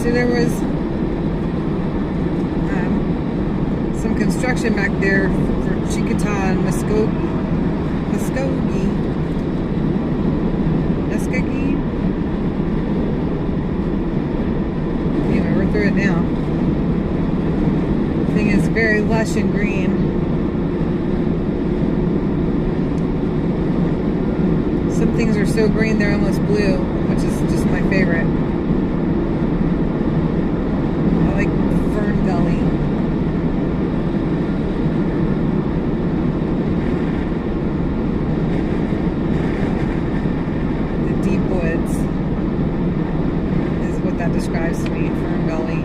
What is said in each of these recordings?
So there was some construction back there for Chickasaw and Muskogee. Anyway, we're through it now. The thing is very lush and green. Some things are so green they're almost blue, which is just my favorite. I like Fern Gully. The deep woods is what that describes to me, Fern Gully.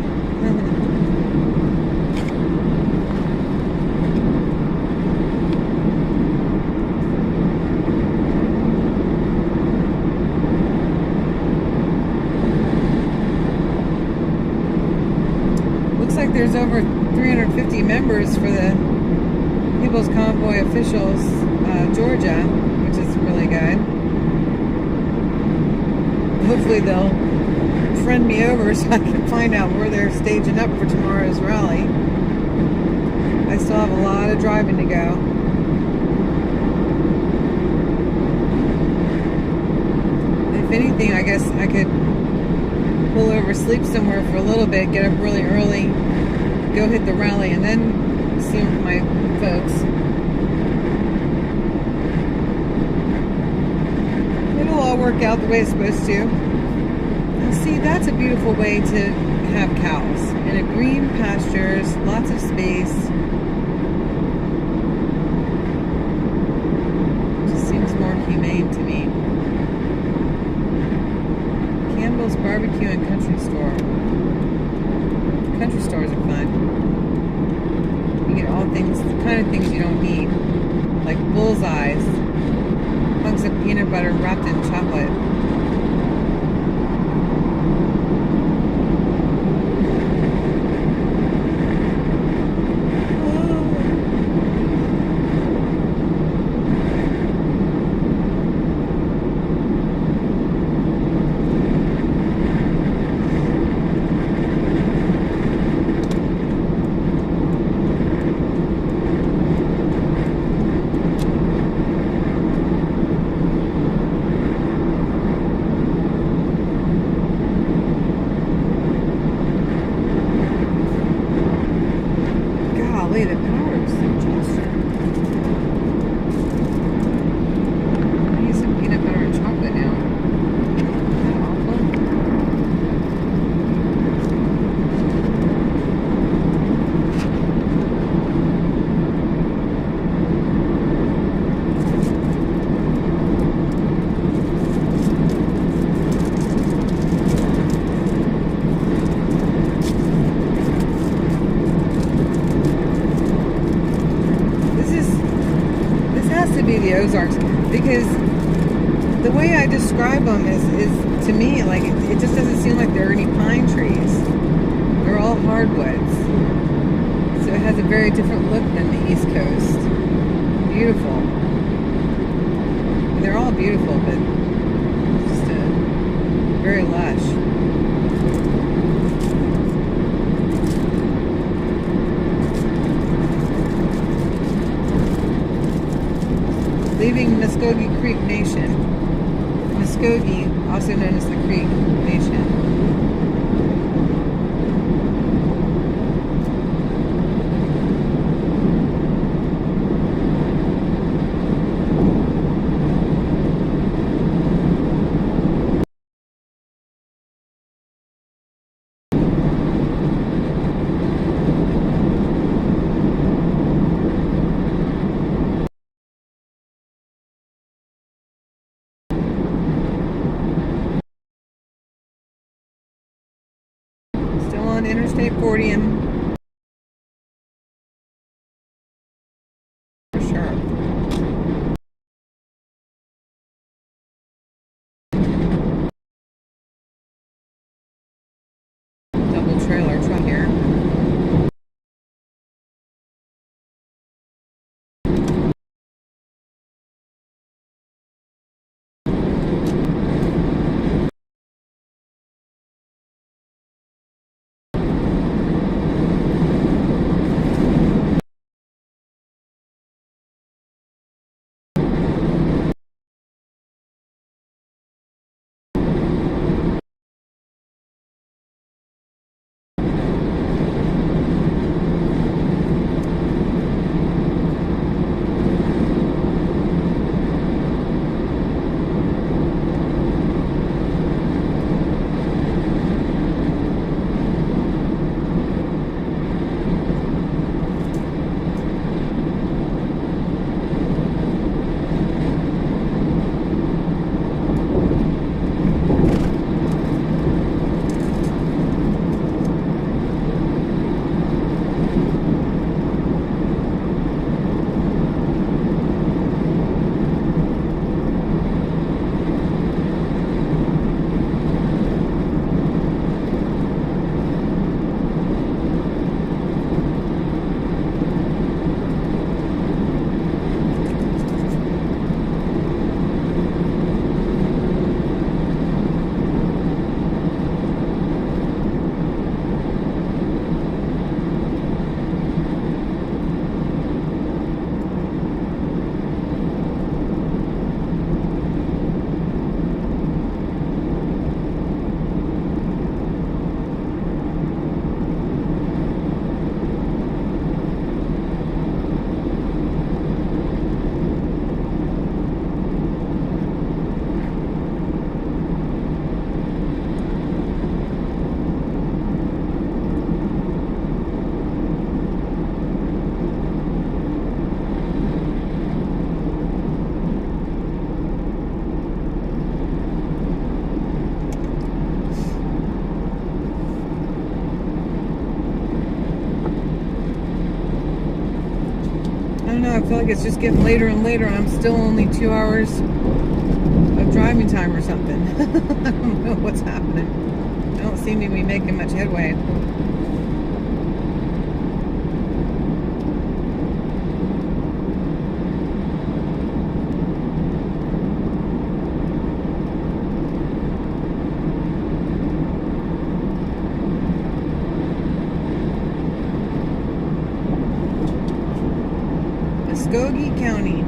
Looks like there's over 350 members for the People's Convoy Officials, Georgia, which is really good. Hopefully they'll friend me over so I can find out where they're staging up for tomorrow's rally. I still have a lot of driving to go. If anything, I guess I could pull over, sleep somewhere for a little bit, get up really early, go hit the rally, and then see my folks. It'll all work out the way it's supposed to. And see, that's a beautiful way to have cows. In a green pastures, lots of space. Just seems more humane to me. Campbell's Barbecue and Country Store. Country stores are fun. You get all things, the kind of things you don't need, like bullseyes, hunks of peanut butter wrapped in chocolate. The power of suggestion. I need some peanut butter and chocolate now. Isn't that awful? To be the Ozarks, because the way I describe them is to me, like, it just doesn't seem like there are any pine trees. They're all hardwoods. So it has a very different look than the East Coast. Beautiful. They're all beautiful, but just very lush. Leaving Muskogee Creek Nation. Muskogee, also known as the Creek Nation. Still on Interstate 40 and feel like it's just getting later and later, and I'm still only 2 hours of driving time or something. I don't know what's happening. I don't seem to be making much headway. Muskogee County.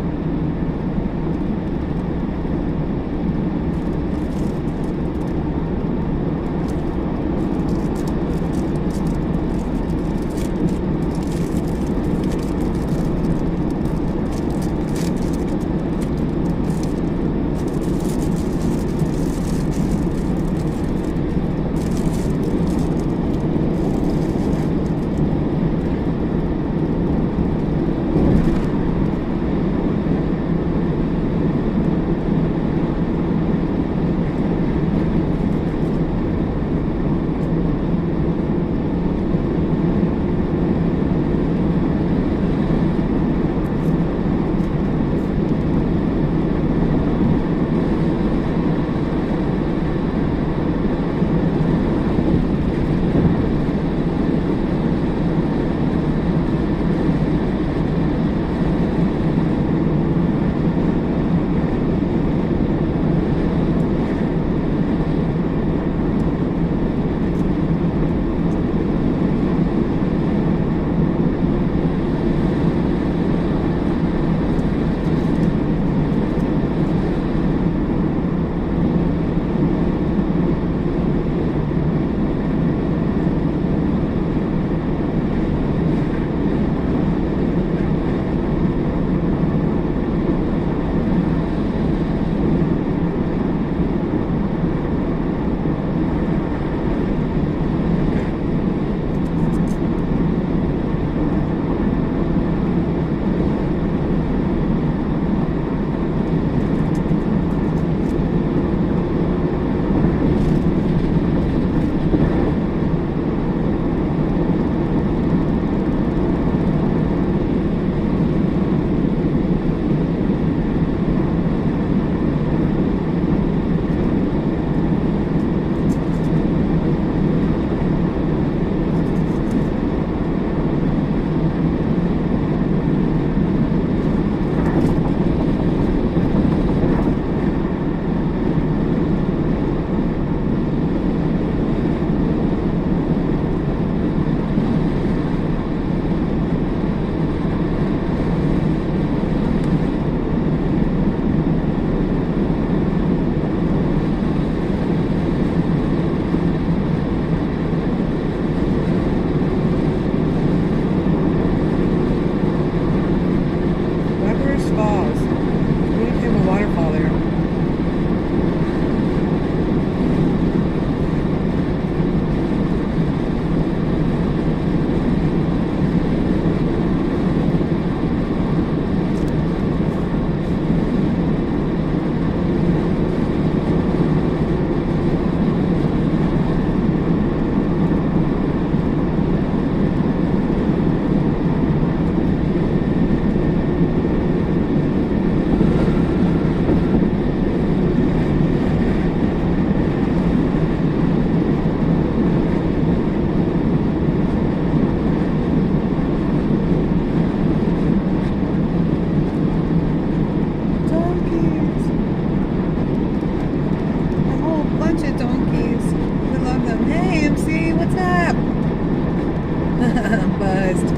Buzzed.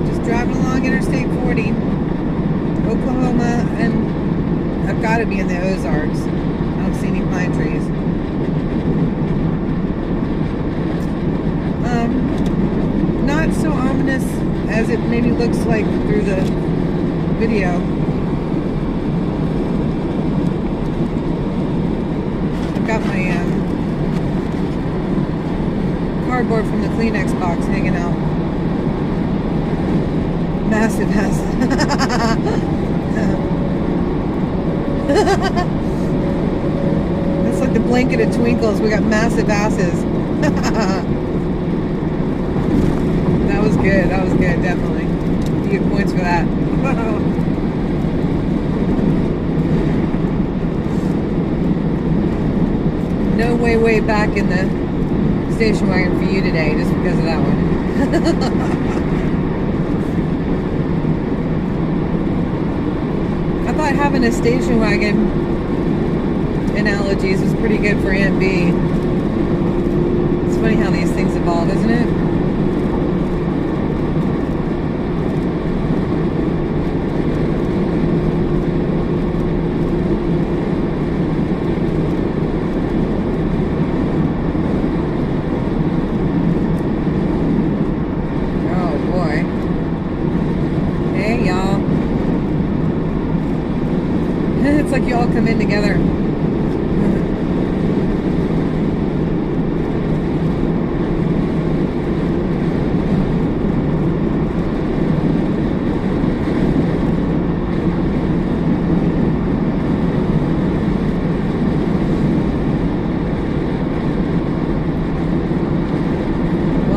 Just driving along Interstate 40, Oklahoma, and I've got to be in the Ozarks. I don't see any pine trees. Not so ominous as it maybe looks like through the video. I've got my cardboard from the Kleenex box hanging out. Massive ass. That's like the blanket of twinkles. We got massive asses. good. That was good, definitely. You get points for that. No way back in the station wagon for you today, just because of that one. I thought having a station wagon analogies was pretty good for Aunt B. It's funny how these things evolve, isn't it? Oh boy. Hey y'all. It's like you all come in together.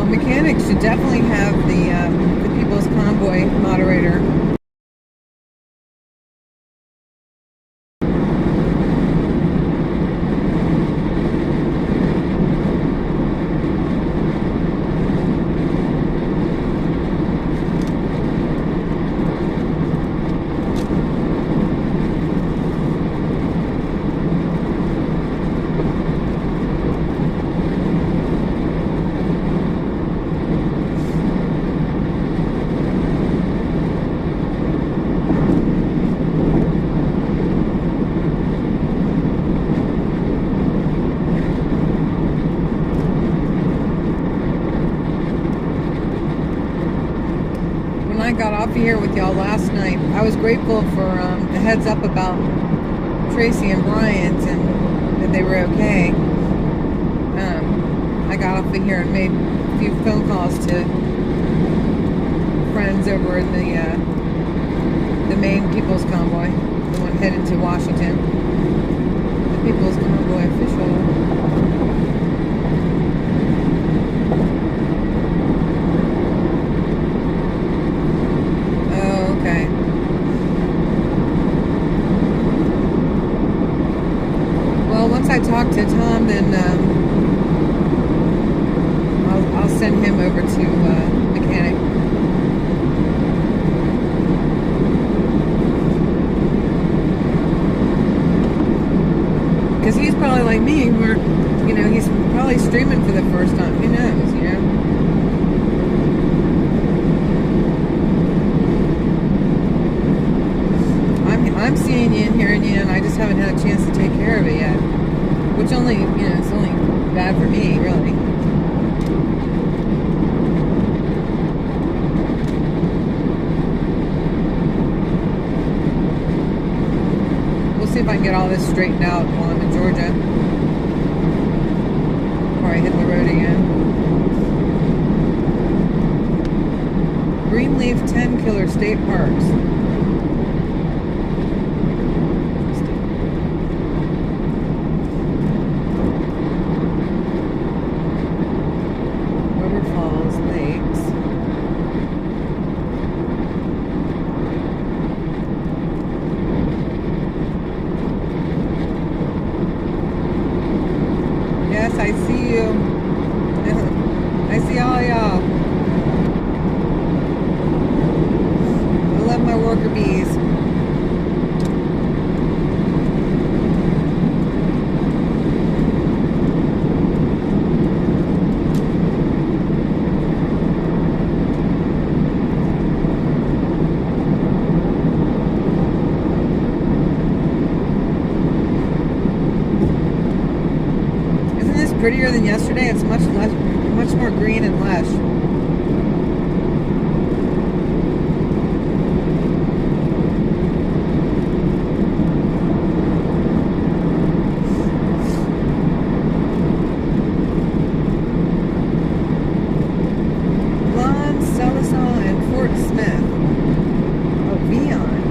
Mechanics should definitely have the People's Convoy moderator. I got off of here with y'all last night, I was grateful for the heads up about Tracy and Bryant and that they were okay. I got off of here and made a few phone calls to friends over in the main People's Convoy, the one headed to Washington. The People's Convoy official. Once I talk to Tom, then I'll send him over to mechanic. Because he's probably like me, where he's probably streaming for the first time. Who knows, I'm seeing you and hearing you, and I just haven't had a chance to take care of it yet. Which only, it's only bad for me, really. We'll see if I can get all this straightened out while I'm in Georgia. Before I hit the road again. Greenleaf 10 Killer State Parks. I see you. I see all y'all. I love my worker bees. Prettier than yesterday. It's much more green and lush. Lon, Celisol, and Fort Smith. Oh, Vion,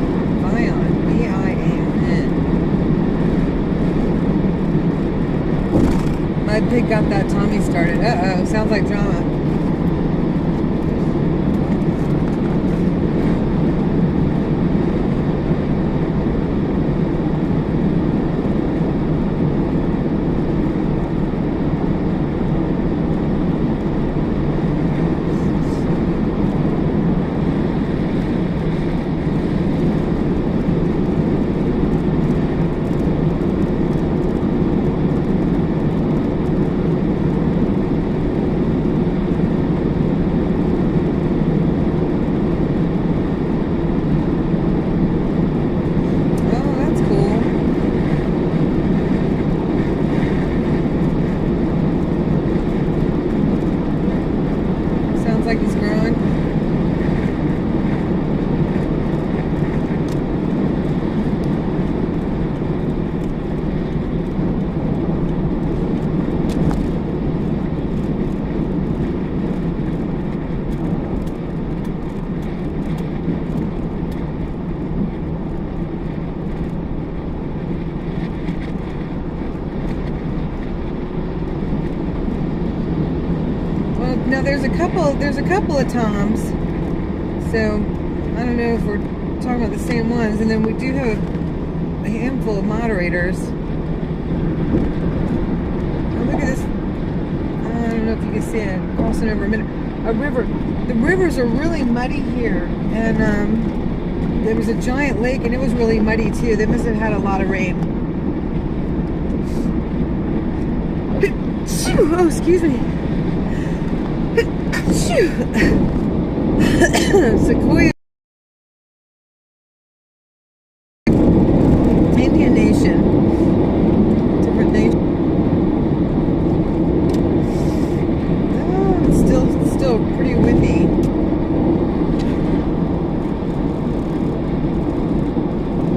V-I-A-N. My pig got that Tommy started. Uh-oh, sounds like drama. Now there's a couple of Toms. So I don't know if we're talking about the same ones. And then we do have a handful of moderators. Oh, look at this. I don't know if you can see it. Crossing over a river. The rivers are really muddy here. And there was a giant lake and it was really muddy too. They must have had a lot of rain. Oh, excuse me. Sequoia Indian nation. Different nation. Oh, it's still pretty windy.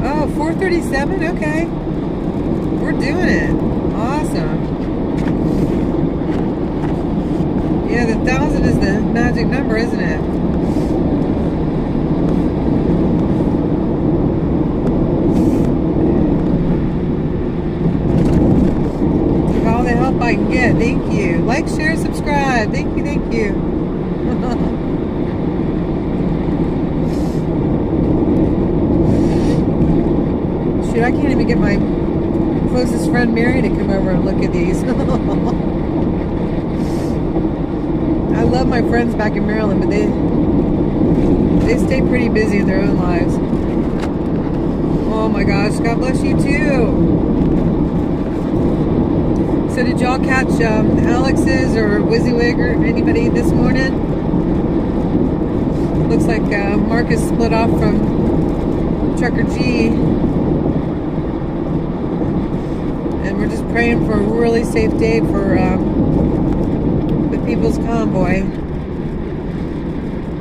Oh, 437, okay. We're doing it. Awesome. Yeah, the 1,000 is the magic number, isn't it? All the help I can get. Thank you. Like, share, subscribe. Thank you, thank you. Shoot, I can't even get my closest friend Mary to come over and look at these. I love my friends back in Maryland, but they stay pretty busy in their own lives. Oh my gosh, God bless you too. So did y'all catch Alex's or WYSIWYG or anybody this morning? Looks like Marcus split off from Trucker G. And we're just praying for a really safe day for the People's Convoy.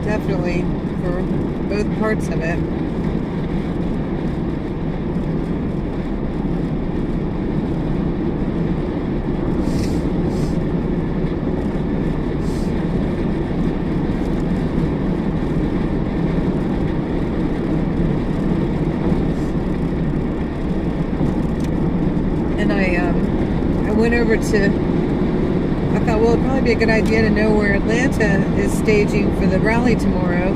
Definitely for both parts of it. And I went over to, I thought, well, it'd probably be a good idea to know where Atlanta is staging for the rally tomorrow,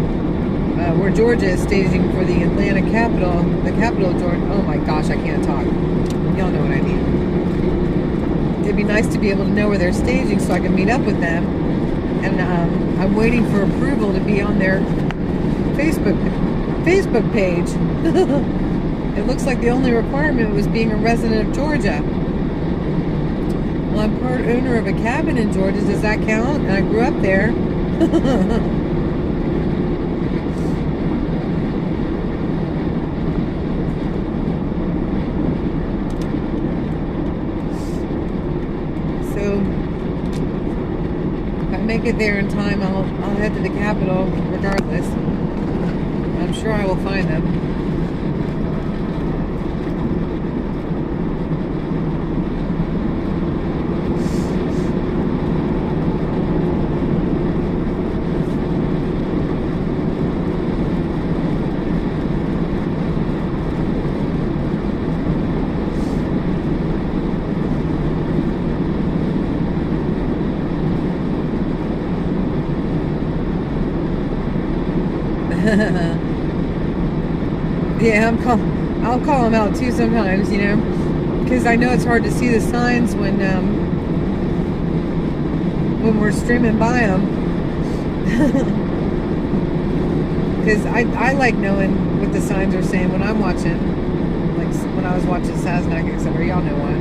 where Georgia is staging for the Atlanta Capitol, the capital of Georgia. Oh my gosh, I can't talk. Y'all know what I mean. It'd be nice to be able to know where they're staging so I can meet up with them. And I'm waiting for approval to be on their Facebook page. It looks like the only requirement was being a resident of Georgia. Well, I'm part owner of a cabin in Georgia. Does that count? And I grew up there. So if I make it there in time, I'll head to the Capitol regardless. I'm sure I will find them. Yeah, I'll call them out too sometimes, you know, because I know it's hard to see the signs when we're streaming by them. Because I like knowing what the signs are saying when I'm watching, like when I was watching Sasnak, etc. Y'all know what.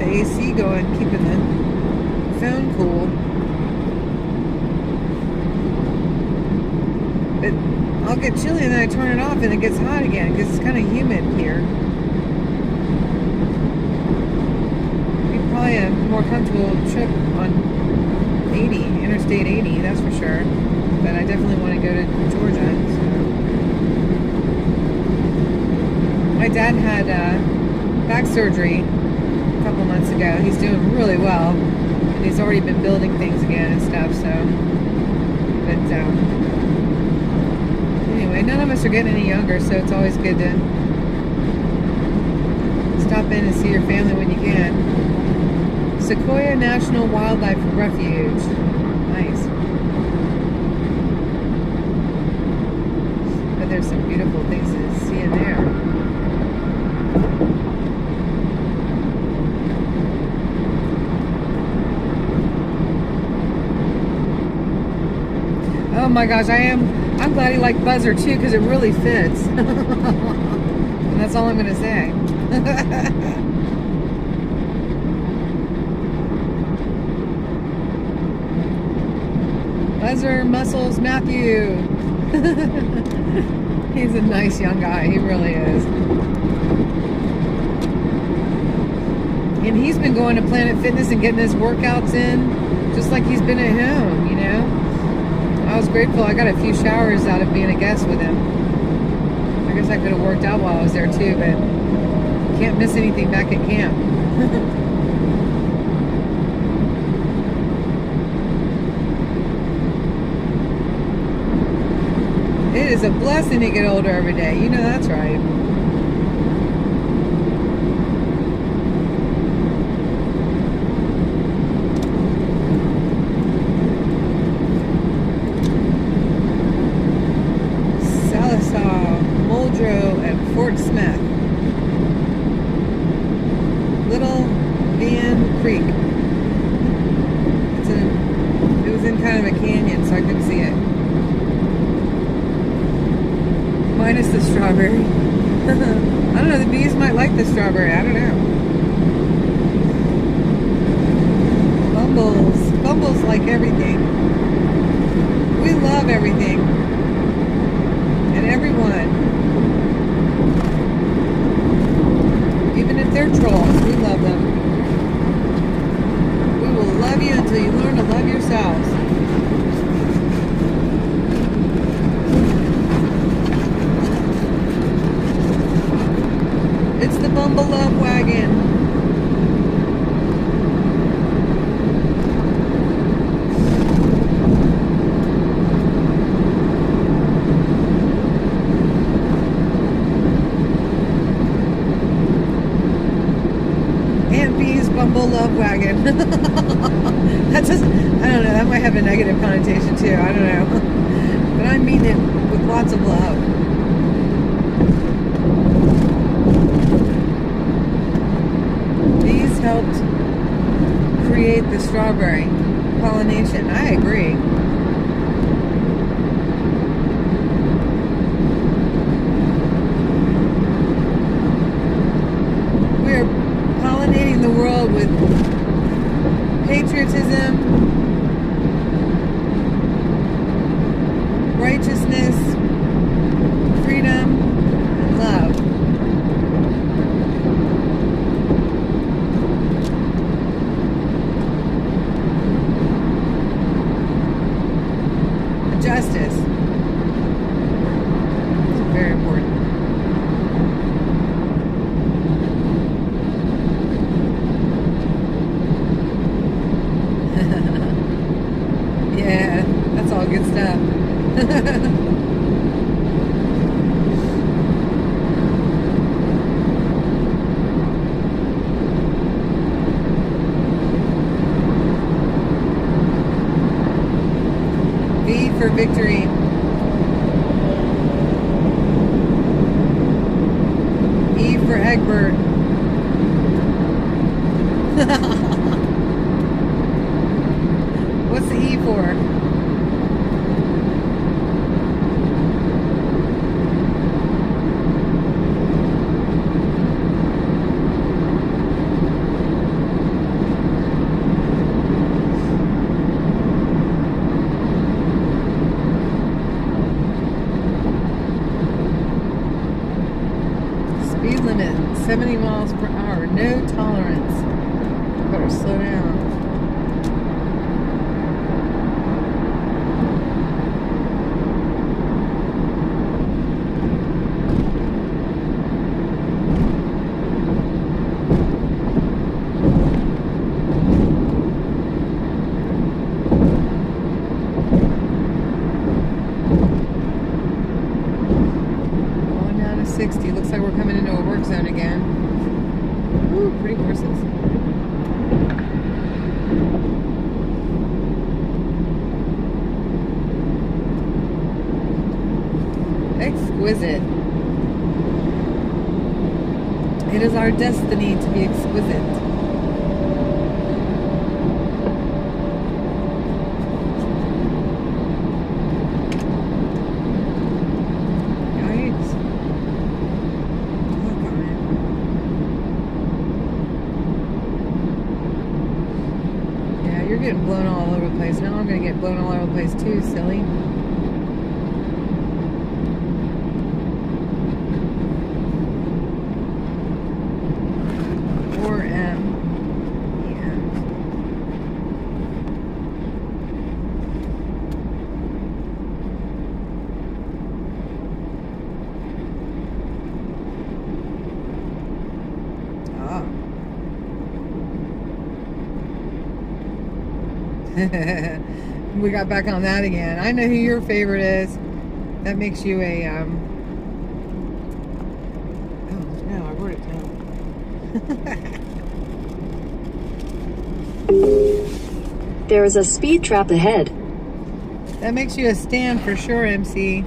AC going, keeping the phone cool. But I'll get chilly and then I turn it off and it gets hot again because it's kind of humid here. Be probably a more comfortable trip on 80, Interstate 80, that's for sure. But I definitely want to go to Georgia. So. My dad had back surgery a couple months ago. He's doing really well. And he's already been building things again and stuff, so. But anyway, none of us are getting any younger, so it's always good to stop in and see your family when you can. Sequoia National Wildlife Refuge. Nice. But there's some beautiful things to see in there. Oh my gosh, I'm glad he liked Buzzer too, because it really fits. And that's all I'm going to say. Buzzer, Muscles, Matthew. He's a nice young guy. He really is. And he's been going to Planet Fitness and getting his workouts in, just like he's been at home, you know. I was grateful I got a few showers out of being a guest with him. I guess I could have worked out while I was there too, but can't miss anything back at camp. It is a blessing to get older every day. You know that's right. At Fort Smith. Little Van Creek. It was in kind of a canyon, so I couldn't see it. Minus the strawberry. I don't know, the bees might like the strawberry. I don't know. Bumbles. Bumbles like everything. We love everything. And everyone. Even if they're trolls, we love them. We will love you until you learn to love yourselves. It's the Bumble Love Wagon. Bumble Love Wagon. That just, I don't know, that might have a negative connotation too, I don't know. But I mean it with lots of love. Bees helped create the strawberry pollination. I agree. The world with patriotism, righteousness, freedom, and love. And justice. It's very important. Yeah, that's all good stuff. V for victory. E for Egbert. What's the E for? Speed limit, 70 miles per hour. No tolerance. Better slow down. 60. Looks like we're coming into a work zone again. Ooh, pretty horses. Exquisite. It is our destiny to be exquisite. You're getting blown all over the place. Now I'm going to get blown all over the place too, silly. We got back on that again. I know who your favorite is. That makes you a oh no, I wrote it down. There is a speed trap ahead. That makes you a stand for sure, MC.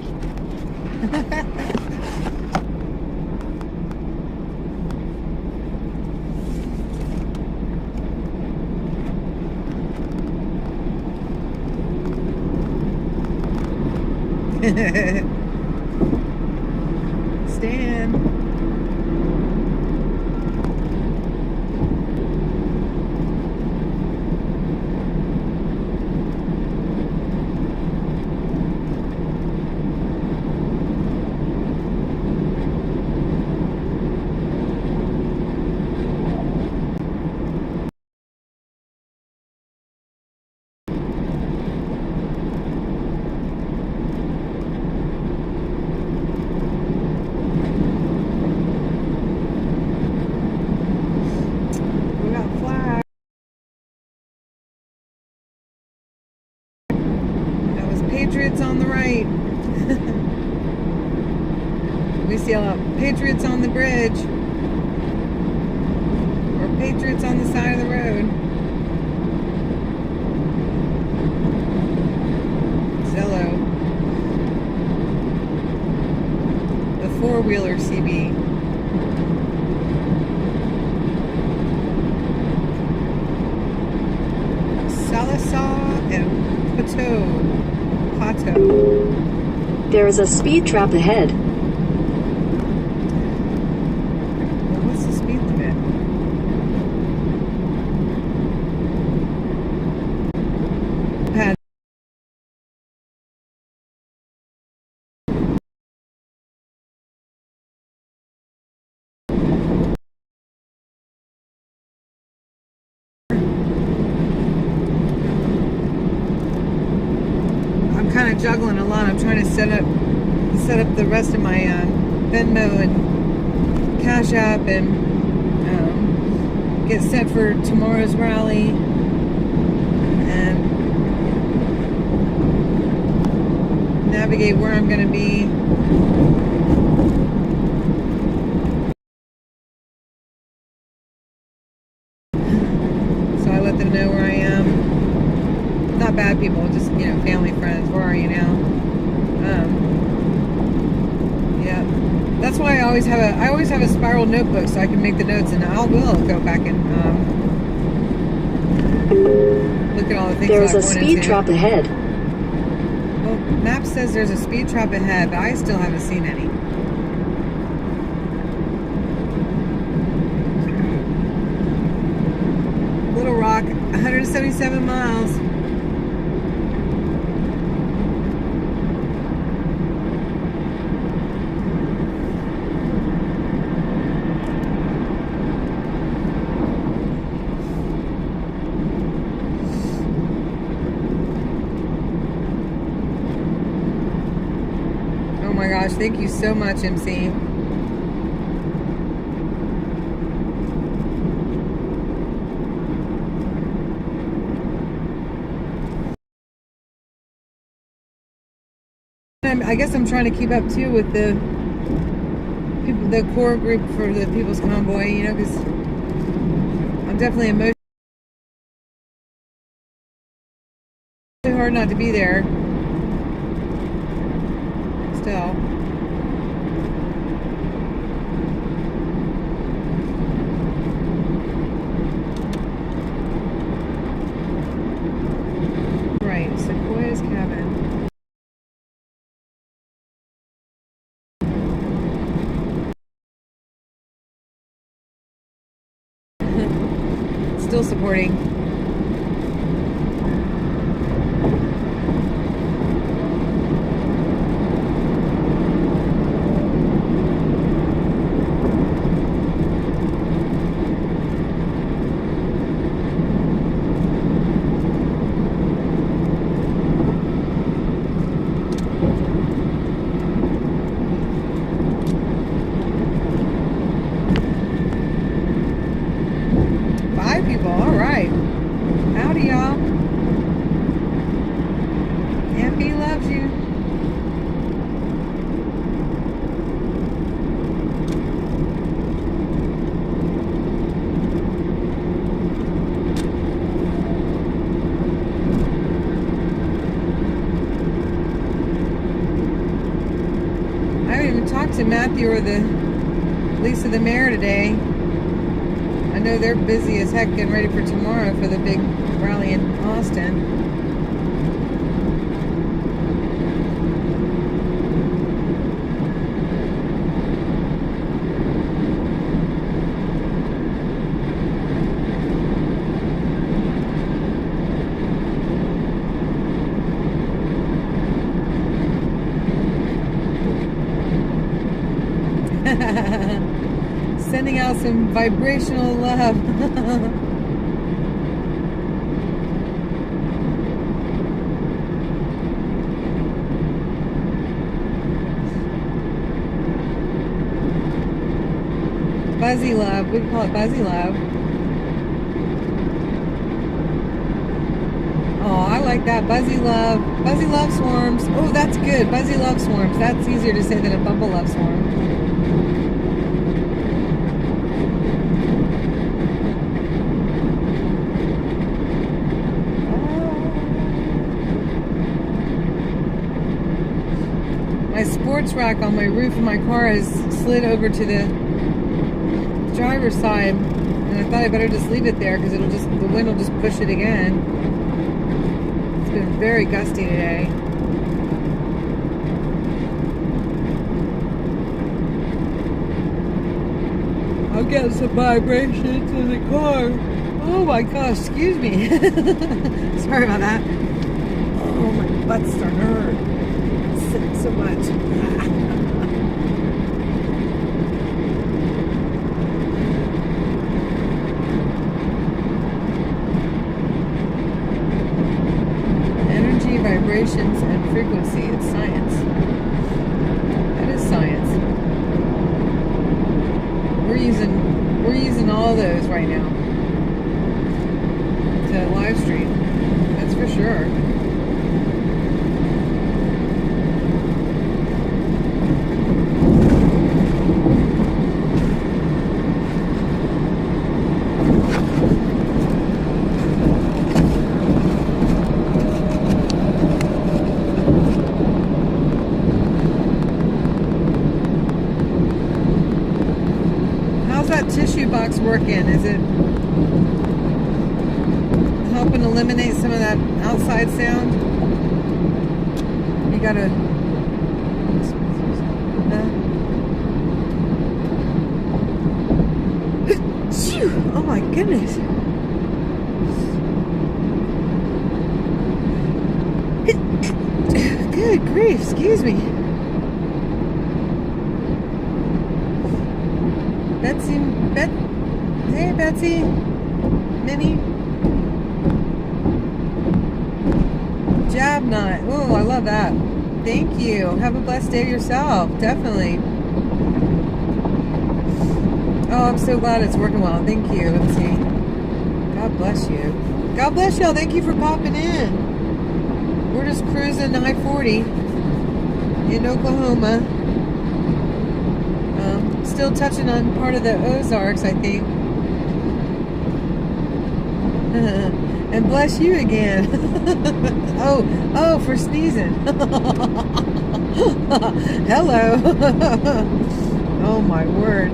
Stand. Patriots on the right. We see a lot of Patriots on the bridge. Or Patriots on the side of the road. Zello. The four-wheeler CB. Sallisaw and Pateau. There is a speed trap ahead. Well, what's the speed limit? Kind of juggling a lot. I'm trying to set up the rest of my Venmo and Cash App and get set for tomorrow's rally and navigate where I'm going to be. So I let them know where I am. Not bad people, just, you know, family, friends. Where are you now? Yeah, that's why I always have a spiral notebook so I can make the notes, and I will go back and look at all the things. There's a speed trap ahead. Well, map says there's a speed trap ahead, but I still haven't seen any. Little Rock, 177 miles. Oh my gosh, thank you so much, MC. I guess I'm trying to keep up too with the the core group for the People's Convoy, you know, because I'm definitely emotionally hard not to be there. Still. Right, Sequoia's cabin. Still supporting. People, all right. Howdy, y'all. MB loves you. I haven't even talked to Matthew or Lisa the mayor today. I know they're busy as heck getting ready for tomorrow for the big rally in Austin. Sending out some vibrational love. Buzzy love. We can call it Buzzy love. Oh, I like that. Buzzy love. Buzzy love swarms. Oh, that's good. Buzzy love swarms. That's easier to say than a bumble love swarm. My sports rack on my roof of my car has slid over to the driver's side, and I thought I better just leave it there because the wind will just push it again. It's been very gusty today. I'll get some vibrations in the car. Oh my gosh, excuse me. Sorry about that. Oh, my butt's starting to hurt. So much. Energy, vibrations, and frequency. It's science. That is science. We're using all those right now to live stream. That's for sure. Tissue box working? Is it helping eliminate some of that outside sound? You gotta oh my goodness. Good grief, excuse me. Hey Betsy, Minnie, Jab Knot. Oh, I love that. Thank you. Have a blessed day yourself. Definitely. Oh, I'm so glad it's working well. Thank you. Let's see. God bless you. God bless y'all. Thank you for popping in. We're just cruising I-40 in Oklahoma. Still touching on part of the Ozarks, I think. And bless you again. oh, for sneezing. Hello. Oh my word.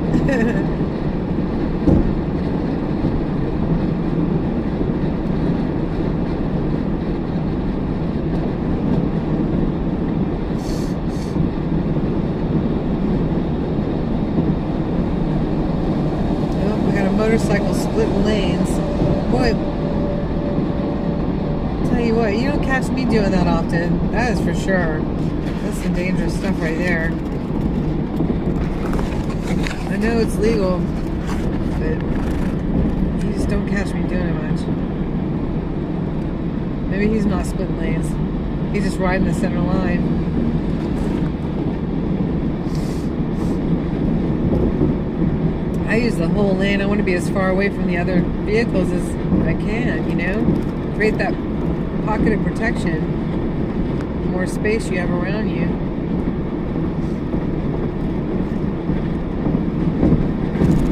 Motorcycle splitting lanes. Boy, tell you what, you don't catch me doing that often. That is for sure. That's some dangerous stuff right there. I know it's legal, but you just don't catch me doing it much. Maybe he's not splitting lanes. He's just riding the center line. I use the whole lane. I want to be as far away from the other vehicles as I can, you know? Create that pocket of protection. The more space you have around you.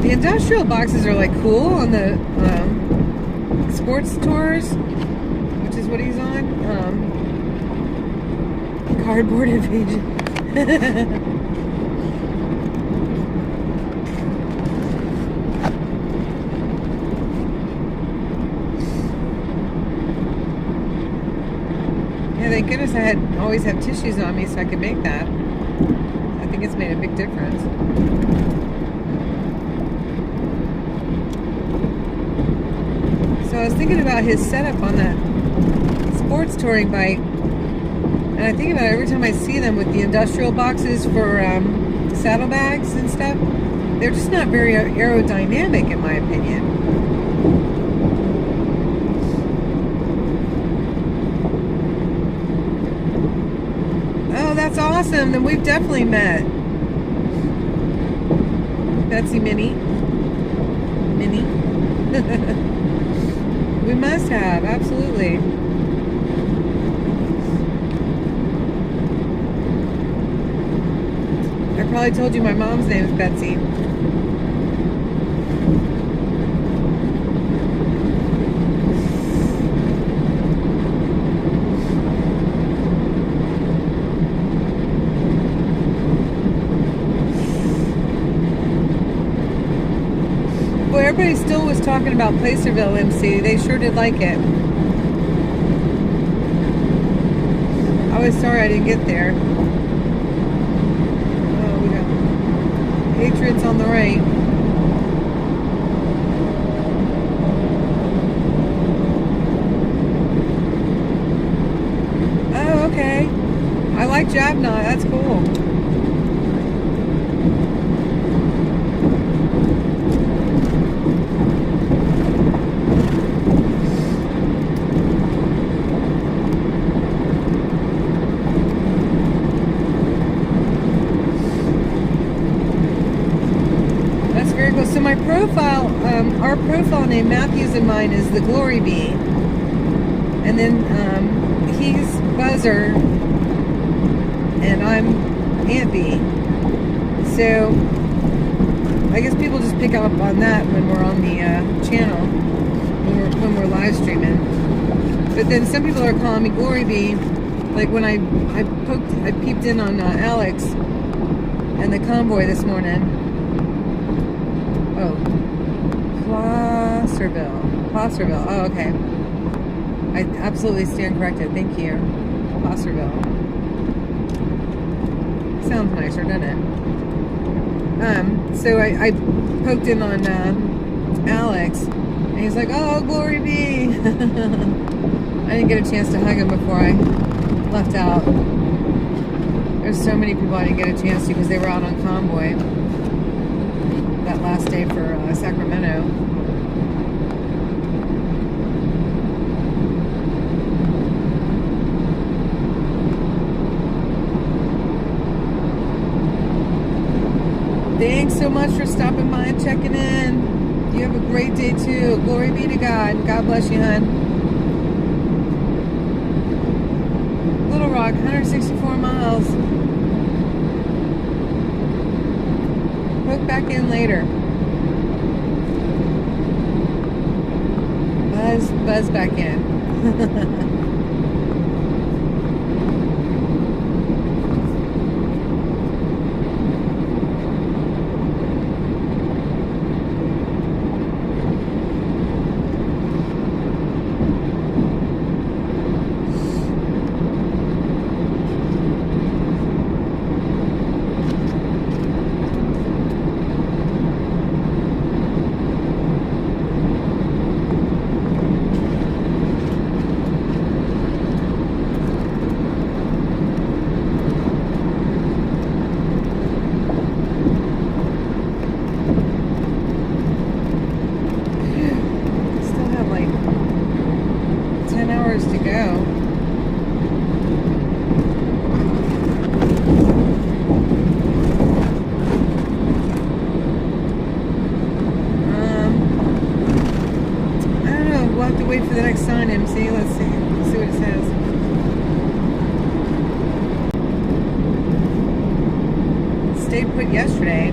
The industrial boxes are like cool on the sports tours, which is what he's on. Cardboard invasion. Thank goodness I always have tissues on me so I could make that. I think it's made a big difference. So I was thinking about his setup on that sports touring bike, and I think about it every time I see them with the industrial boxes for saddlebags and stuff. They're just not very aerodynamic, in my opinion. That's awesome. Then we've definitely met. Betsy Minnie. We must have, absolutely. I probably told you my mom's name is Betsy. Everybody still was talking about Placerville MC. They sure did like it. I was sorry I didn't get there. Oh, we got Patriots on the right. Oh, okay. I like Jabnot. That's cool. So my profile, our profile name, Matthew's and mine, is the Glory Bee. And then he's Buzzer, and I'm Aunt Bee. So I guess people just pick up on that when we're on the channel, when we're live streaming. But then some people are calling me Glory Bee. Like when I peeped in on Alex and the convoy this morning. Oh, Placerville. Oh, okay. I absolutely stand corrected. Thank you. Placerville. Sounds nicer, doesn't it? So I poked in on Alex, and he's like, "Oh, Glory Bee." I didn't get a chance to hug him before I left out. There's so many people I didn't get a chance to because they were out on convoy that last day for Sacramento. Thanks so much for stopping by and checking in. You have a great day too. Glory be to God. God bless you, hon. Little Rock, 164 miles. Check back in later. Buzz back in. Still have like 10 hours to go. I don't know. We'll have to wait for the next sign, MC. Let's see. Let's see what it says. Stayed put yesterday.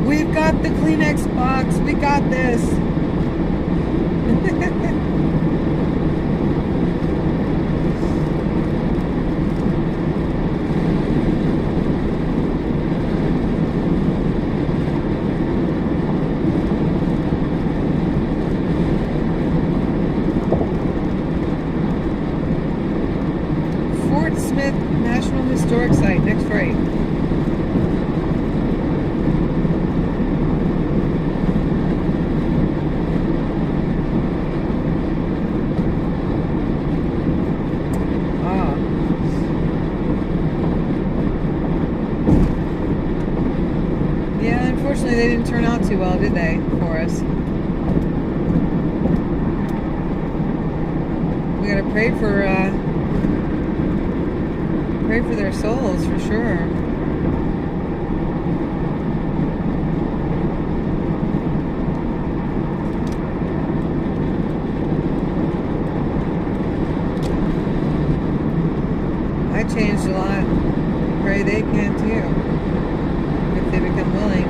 We've got the Kleenex box. We got this. Fort Smith National Historic Site. Next right. Yeah, unfortunately they didn't turn out too well, did they, for us? We gotta pray for their souls for sure. I changed a lot. Pray they can too, if they become willing.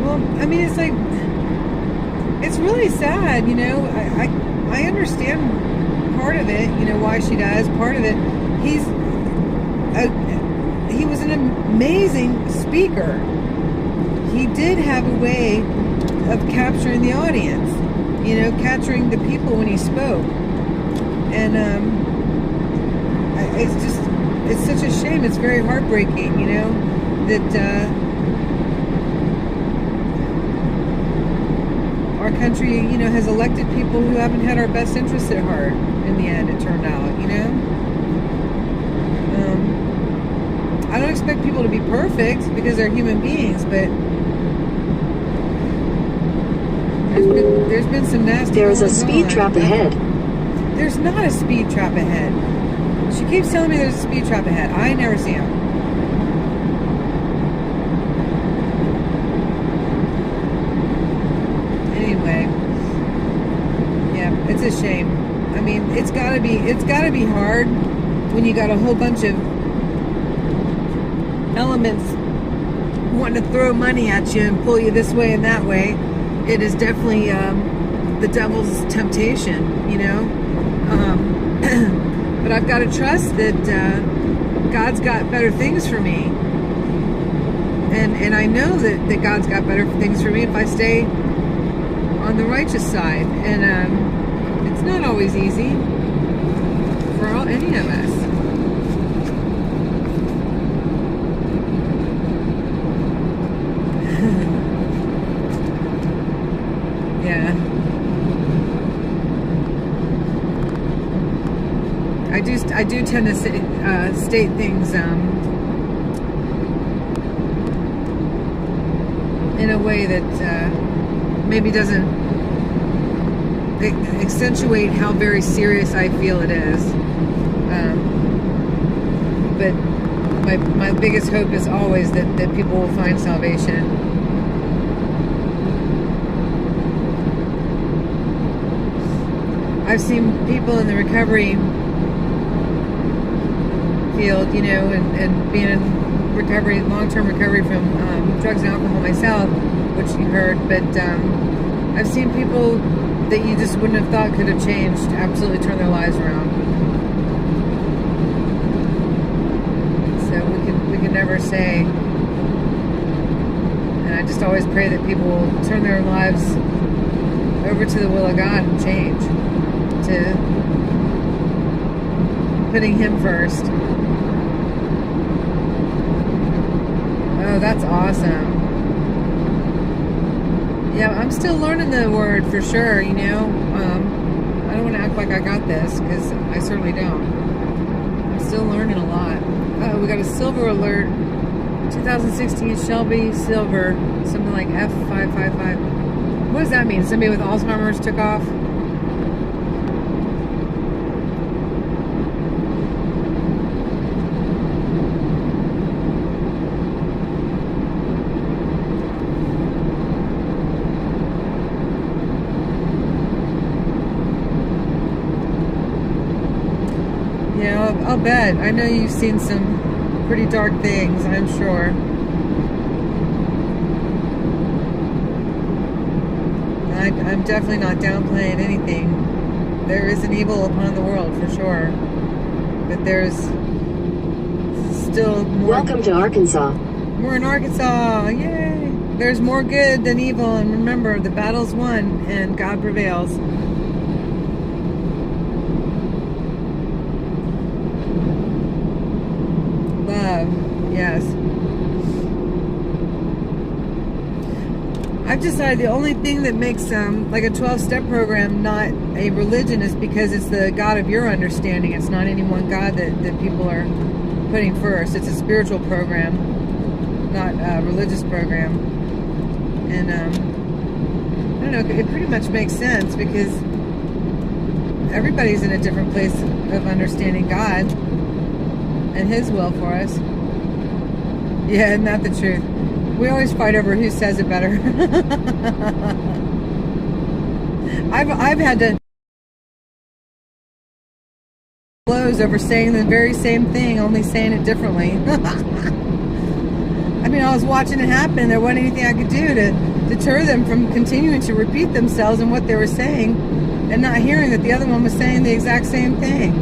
Well, I mean, it's like, it's really sad, you know. I understand part of it, you know, why she does. Part of it, he was an amazing speaker. He did have a way of capturing the audience, you know, capturing the people when he spoke. And it's such a shame. It's very heartbreaking, you know, that our country, you know, has elected people who haven't had our best interests at heart. In the end, it turned out, you know. I don't expect people to be perfect because they're human beings, but there's been some nasty. There's a speed trap ahead. There's not a speed trap ahead. She keeps telling me there's a speed trap ahead. I never see them. Anyway, yeah, it's a shame. I mean, it's gotta be hard when you got a whole bunch of elements wanting to throw money at you and pull you this way and that way. It is definitely the devil's temptation, you know. But I've got to trust that God's got better things for me, and I know that God's got better things for me if I stay on the righteous side. And it's not always easy for any of us. I do tend to state things in a way that maybe doesn't accentuate how very serious I feel it is. But my biggest hope is always that people will find salvation. I've seen people in the recovery field, you know, and being in recovery, long-term recovery from drugs and alcohol myself, which you heard, but I've seen people that you just wouldn't have thought could have changed, absolutely turn their lives around. So we can never say, and I just always pray that people will turn their lives over to the will of God and change to putting Him first. Oh, that's awesome. Yeah, I'm still learning the word for sure, you know. I don't want to act like I got this, because I certainly don't. I'm still learning a lot. Oh, we got a silver alert. 2016 Shelby Silver, something like F555. What does that mean? Somebody with Alzheimer's took off? Yeah, I'll bet. I know you've seen some pretty dark things, I'm sure. I'm definitely not downplaying anything. There is an evil upon the world, for sure. But there's still more... Welcome to Arkansas. We're in Arkansas, yay! There's more good than evil, and remember, the battle's won, and God prevails. Love, yes. I've decided the only thing that makes like a 12-step program not a religion is because it's the God of your understanding. It's not any one God that people are putting first. It's a spiritual program, not a religious program. And I don't know, it pretty much makes sense because everybody's in a different place of understanding God and His will for us. Yeah, isn't that the truth? We always fight over who says it better. I've had to blows over saying the very same thing, only saying it differently. I mean, I was watching it happen. There wasn't anything I could do to deter them from continuing to repeat themselves and what they were saying, and not hearing that the other one was saying the exact same thing.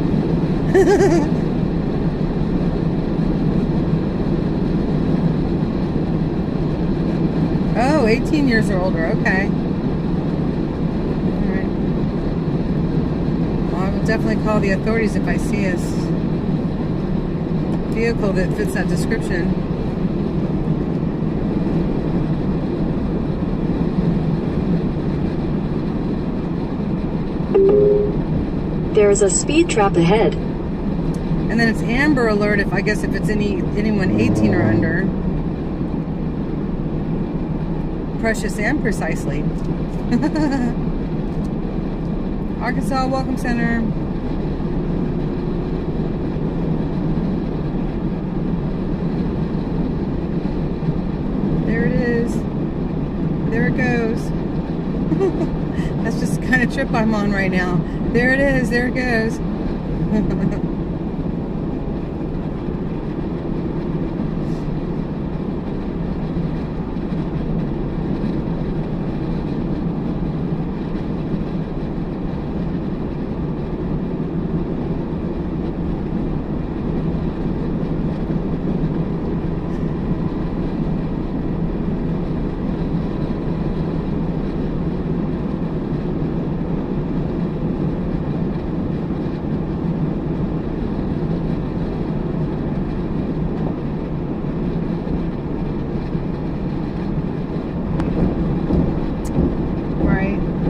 Oh, 18 years or older. Okay. All right. Well, I will definitely call the authorities if I see a vehicle that fits that description. There is a speed trap ahead. And then it's Amber Alert if it's anyone 18 or under. Precious and precisely. Arkansas Welcome Center. There it is. There it goes. That's just the kind of trip I'm on right now. There it is. There it goes.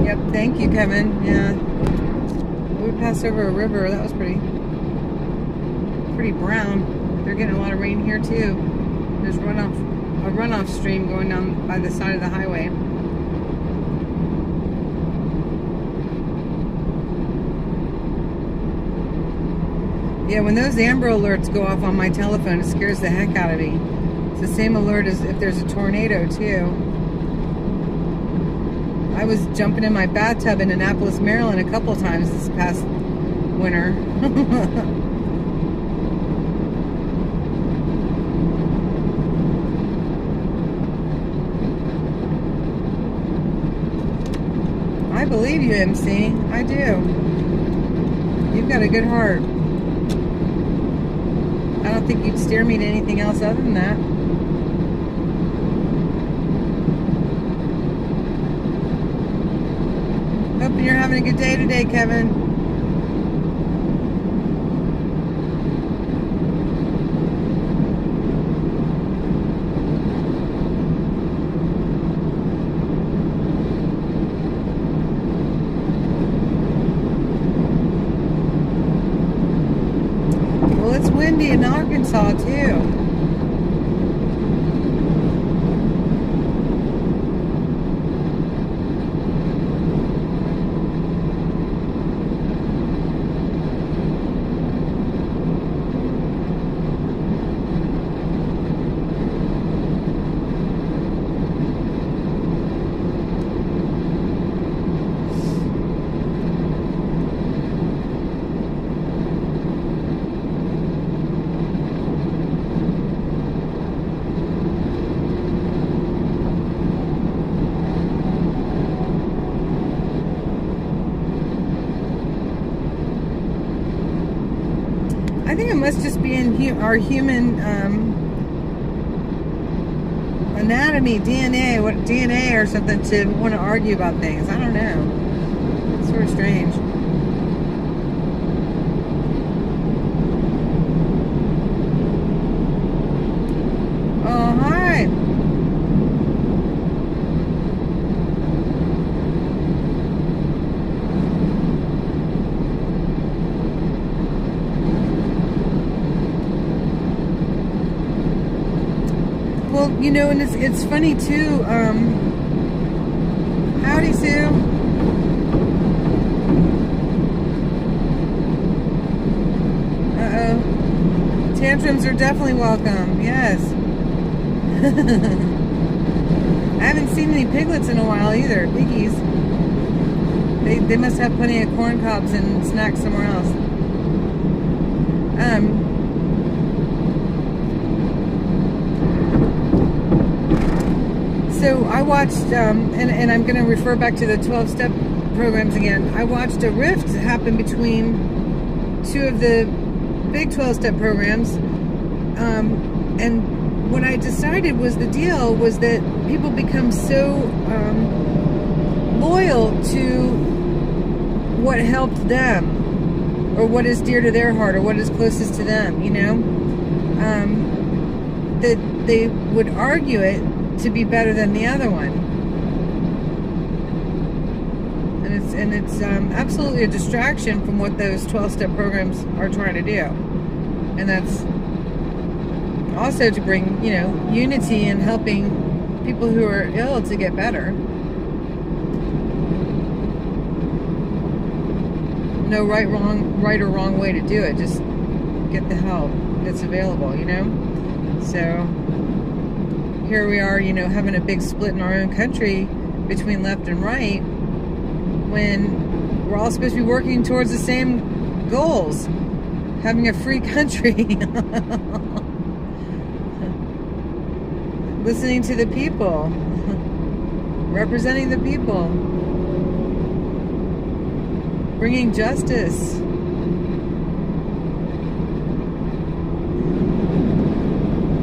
Yep, thank you, Kevin. Yeah. We passed over a river. That was pretty pretty brown. They're getting a lot of rain here too. There's a runoff stream going down by the side of the highway. Yeah, when those Amber Alerts go off on my telephone, it scares the heck out of me. It's the same alert as if there's a tornado too. I was jumping in my bathtub in Annapolis, Maryland a couple times this past winter. I believe you, MC. I do. You've got a good heart. I don't think you'd steer me to anything else other than that. Hoping you're having a good day today, Kevin. Well, it's windy in Arkansas, too. I think it must just be in our human anatomy, DNA or something, to want to argue about things. I don't know. It's sort of strange. Oh, hi. Well, you know, and it's funny too. Howdy, Sue. Uh-oh. Tantrums are definitely welcome. Yes. I haven't seen any piglets in a while either. Piggies. They must have plenty of corn cobs and snacks somewhere else. So I watched, and I'm going to refer back to the 12-step programs again. I watched a rift happen between two of the big 12-step programs, and what I decided was the deal was that people become so loyal to what helped them, or what is dear to their heart, or what is closest to them, you know, that they would argue it to be better than the other one. And it's absolutely a distraction from what those 12-step programs are trying to do. And that's also to bring, you know, unity and helping people who are ill to get better. No right or wrong way to do it. Just get the help that's available, you know? So here we are, you know, having a big split in our own country between left and right, when we're all supposed to be working towards the same goals, having a free country. Listening to the people, representing the people, bringing justice.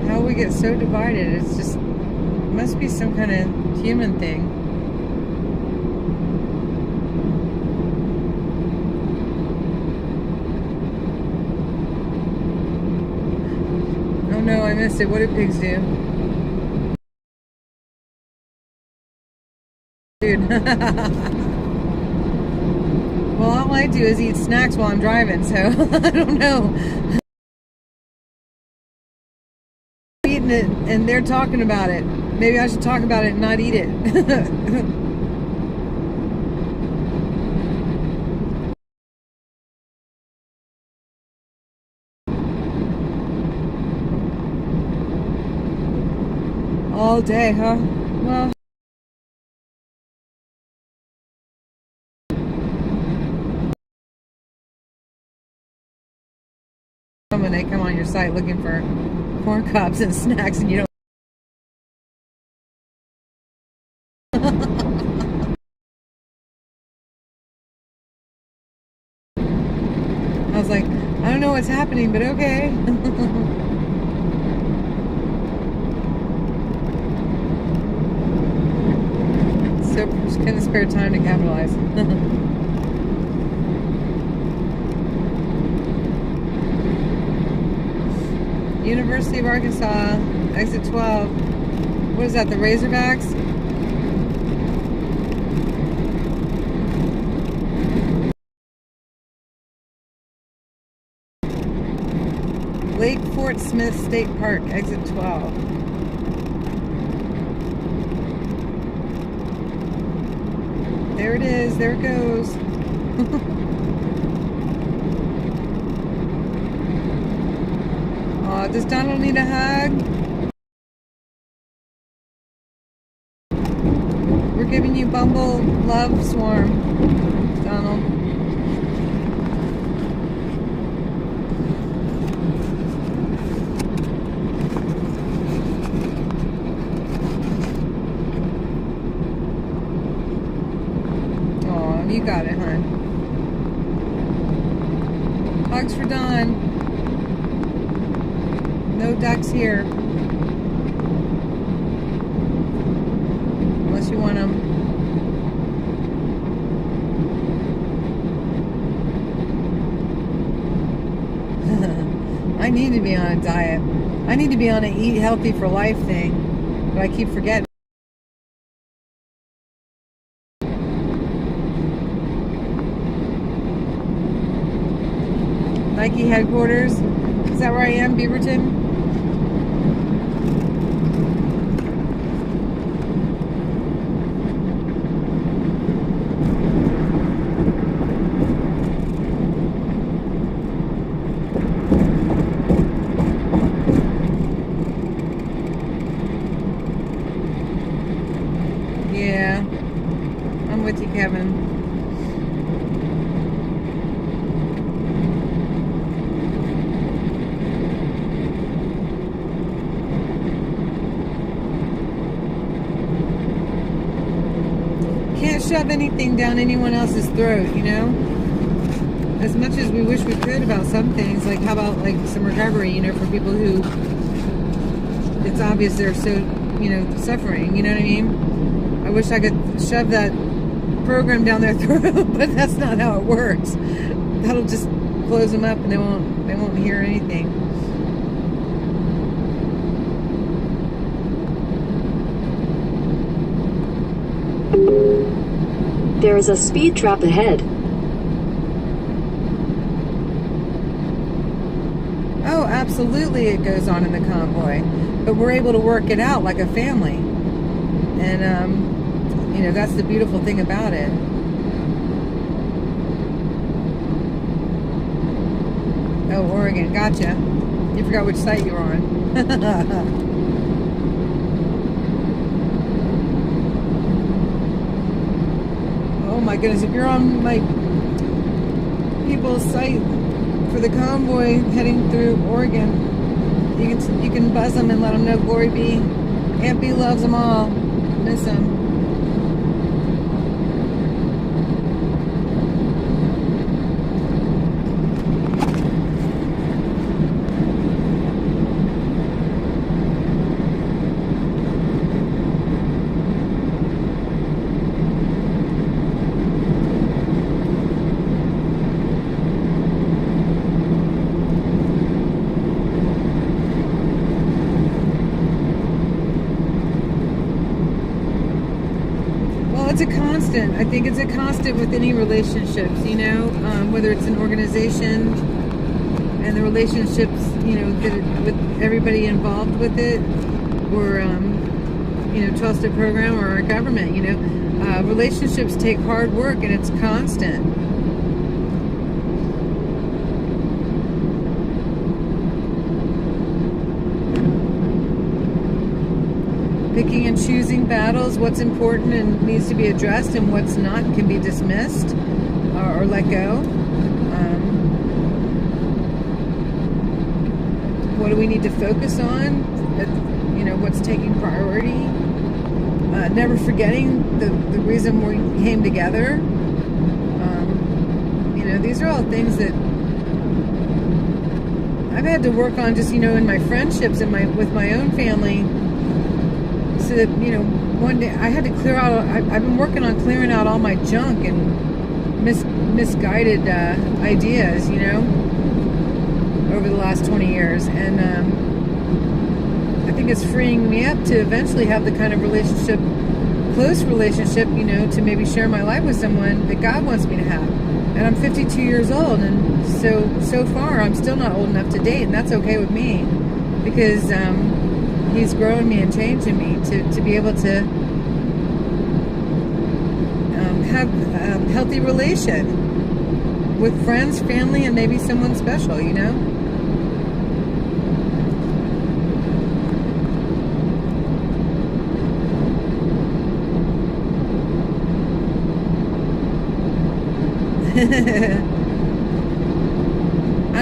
How we get so divided, it's just, it must be some kind of human thing. Oh no, I missed it. What do pigs do? Dude. Well, all I do is eat snacks while I'm driving, so I don't know. eating it and they're talking about it. Maybe I should talk about it and not eat it. All day, huh? Well, when they come on your site looking for corn cobs and snacks and you don't. I was like, I don't know what's happening, but okay. So just kind of spare time to capitalize. University of Arkansas, exit 12. What is that, the Razorbacks? Lake Fort Smith State Park, exit 12. There it is, there it goes. Aw, does Donald need a hug? We're giving you Bumble Love Swarm, Donald. You got it, hon. Hugs for Dawn. No ducks here. Unless you want them. I need to be on a diet. I need to be on an eat healthy for life thing. But I keep forgetting. Nike headquarters. Is that where I am, Beaverton? Yeah, I'm with you, Kevin. Can't shove anything down anyone else's throat, you know? As much as we wish we could about some things, like how about like some recovery, you know, for people who it's obvious they're so, you know, suffering, you know what I mean? I wish I could shove that program down their throat, but that's not how it works. That'll just close them up and they won't hear anything. There is a speed trap ahead. Oh, absolutely it goes on in the convoy. But we're able to work it out like a family. And, you know, that's the beautiful thing about it. Oh, Oregon, gotcha. You forgot which site you were on. Oh my goodness, if you're on my people's site for the convoy heading through Oregon, you can buzz them and let them know glory be. Aunt B loves them all. Miss them. It's a constant. I think it's a constant with any relationships, you know, whether it's an organization, and the relationships, with everybody involved with it, or trusted program, or our government. Relationships take hard work, and it's constant. Picking and choosing battles, what's important and needs to be addressed, and what's not can be dismissed or let go. What do we need to focus on? What's taking priority? Never forgetting the reason we came together. These are all things that I've had to work on, just in my friendships and with my own family. So that one day I had to clear out. I've been working on clearing out all my junk and misguided ideas, over the last 20 years, and I think it's freeing me up to eventually have the kind of close relationship, to maybe share my life with someone that God wants me to have. And I'm 52 years old, and so far I'm still not old enough to date, and that's okay with me, because He's growing me and changing me to be able to have a healthy relation with friends, family, and maybe someone special, I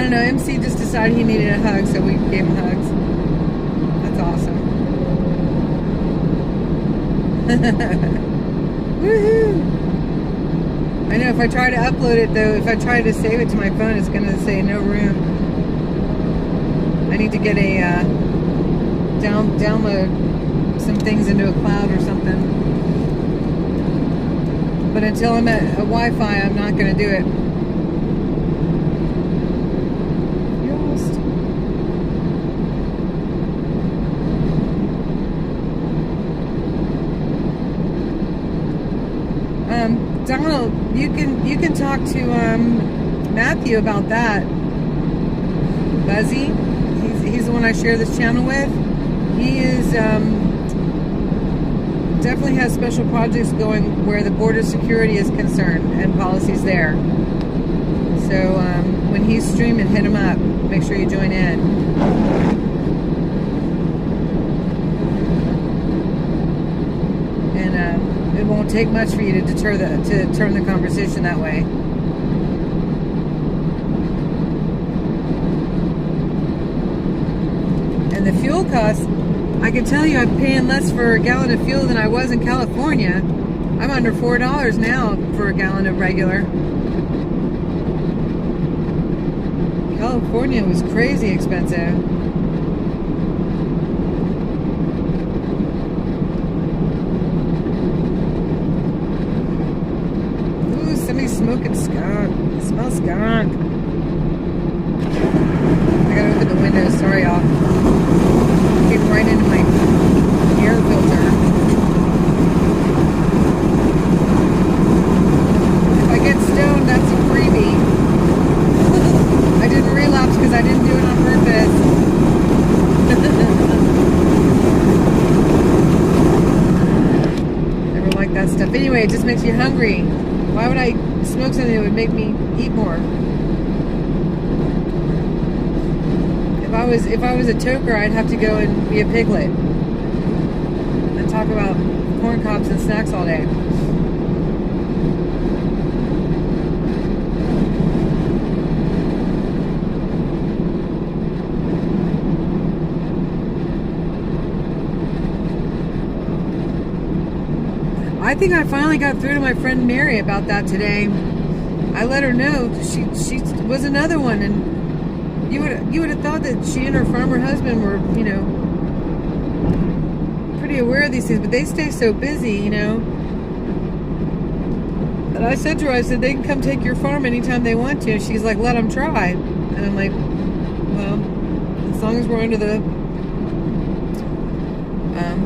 don't know, MC just decided he needed a hug, so we gave him hugs. That's awesome. Woohoo! I know if I try to upload it though, if I try to save it to my phone, it's going to say no room. I need to get a download some things into a cloud or something. But until I'm at a Wi-Fi, I'm not going to do it. You're lost. Donald, you can talk to Matthew about that. Buzzy, he's the one I share this channel with. He is definitely has special projects going where the border security is concerned and policies there. So when he's streaming, hit him up. Make sure you join in. And it won't take much for you to turn the conversation that way. And the fuel costs, I can tell you I'm paying less for a gallon of fuel than I was in California. I'm under $4 now for a gallon of regular. California was crazy expensive. Ooh, somebody's smoking skunk. It smells skunk. I gotta open the window, sorry y'all. Came right into my air filter. If I get stoned, that's a freebie. I didn't relapse because I didn't do it on purpose. Never like that stuff. Anyway, it just makes you hungry. Why would I smoke something that would make me eat more? If I was a toker, I'd have to go and be a piglet and talk about corn cobs and snacks all day. I think I finally got through to my friend Mary about that today. I let her know she was another one, and you would have thought that she and her farmer husband were, pretty aware of these things, but they stay so busy, And I said to her, I said, they can come take your farm anytime they want to. And she's like, let them try. And I'm like, well, as long as we're under the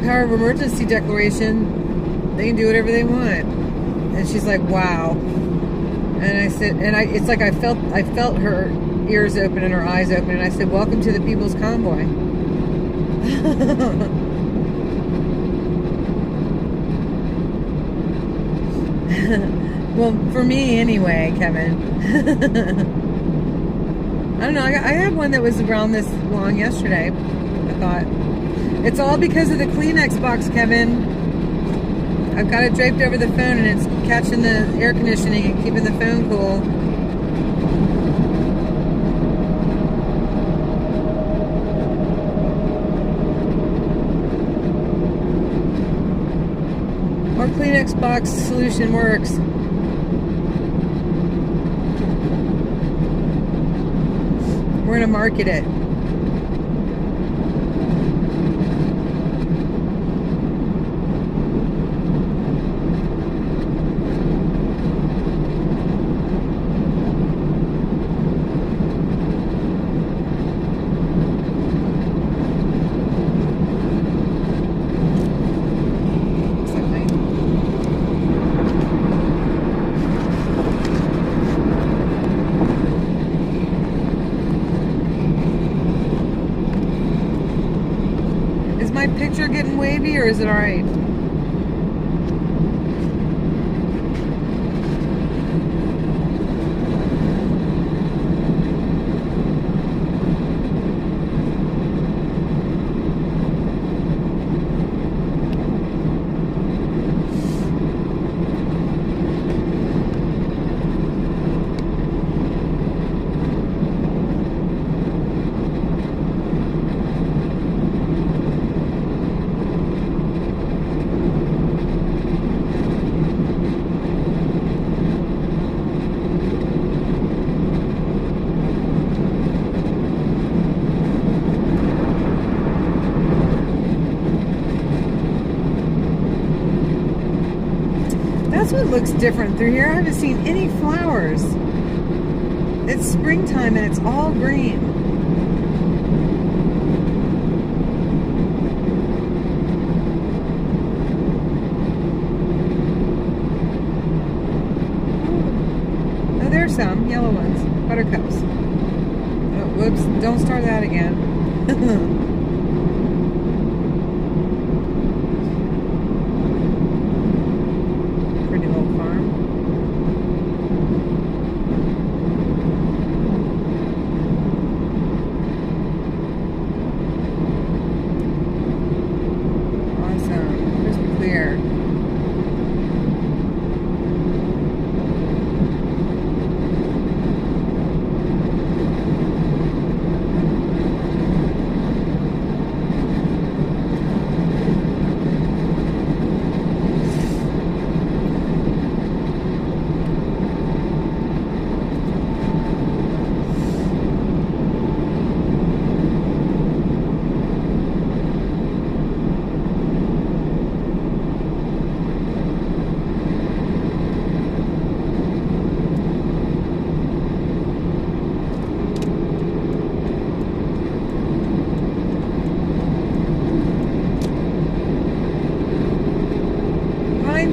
power of emergency declaration, they can do whatever they want. And she's like, wow. And I said, it's like I felt her ears open and her eyes open, and I said, "Welcome to the People's Convoy." Well, for me anyway, Kevin. I don't know. I had one that was around this long yesterday. I thought it's all because of the Kleenex box, Kevin. I've got it draped over the phone, and it's catching the air conditioning and keeping the phone cool. Our Kleenex box solution works. We're going to market it. My picture getting wavy, or is it all right? That's what looks different through here. I haven't seen any flowers. It's springtime and it's all green. Oh, there's some yellow ones. Buttercups. Oh, whoops. Don't start that again.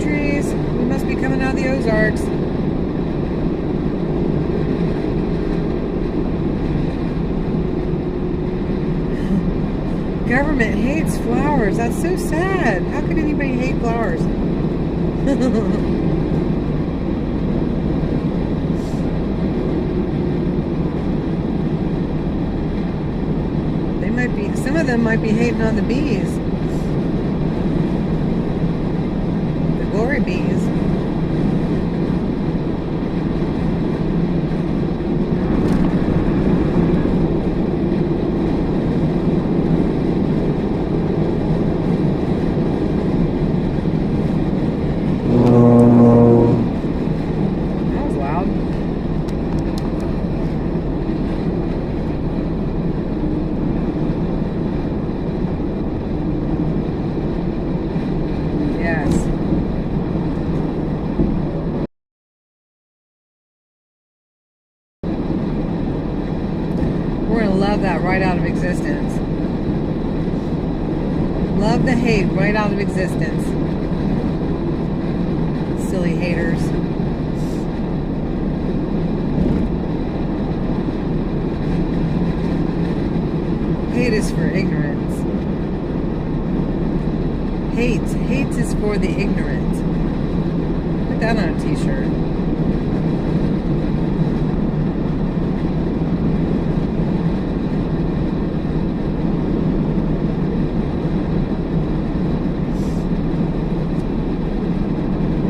Trees. We must be coming out of the Ozarks. Government hates flowers. That's so sad. How could anybody hate flowers? They might be, some of them might be hating on the bees. Glory bees. That was loud. Yes. We're going to love that right out of existence. Love the hate right out of existence. Silly haters. Hate is for ignorance. Hate is for the ignorant. Put that on a t-shirt.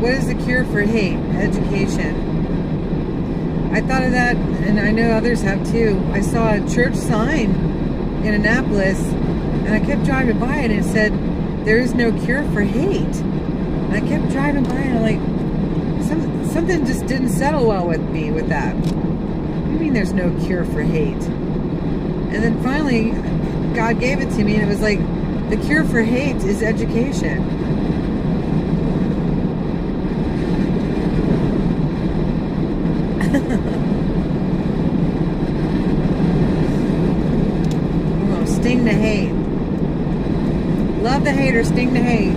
What is the cure for hate? Education. I thought of that, and I know others have too. I saw a church sign in Annapolis, and I kept driving by, and it said, "There is no cure for hate." And I kept driving by, and I'm like, something just didn't settle well with me with that. What do you mean there's no cure for hate? And then finally, God gave it to me, and it was like, the cure for hate is education. Sting the hate. Love the hater, sting the hate.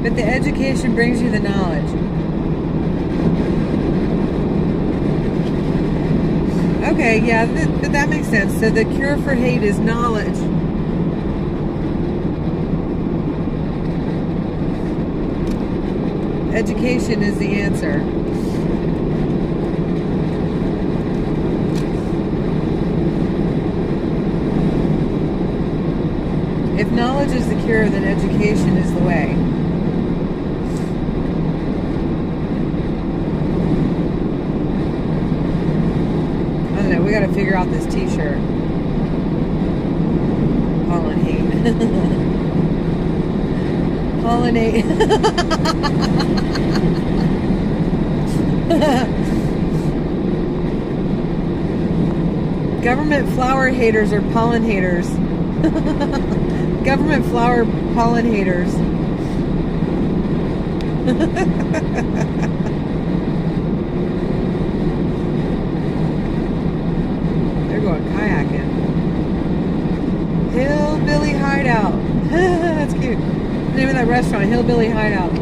But the education brings you the knowledge. Okay, yeah, but that makes sense. So the cure for hate is knowledge. Education is the answer. If knowledge is the cure, then education is the way. We got to figure out this t-shirt. Pollinate. Pollinate. Government flower haters are pollen haters. Government flower pollen haters. Going kayaking. Hillbilly Hideout. That's cute. The name of that restaurant, Hillbilly Hideout.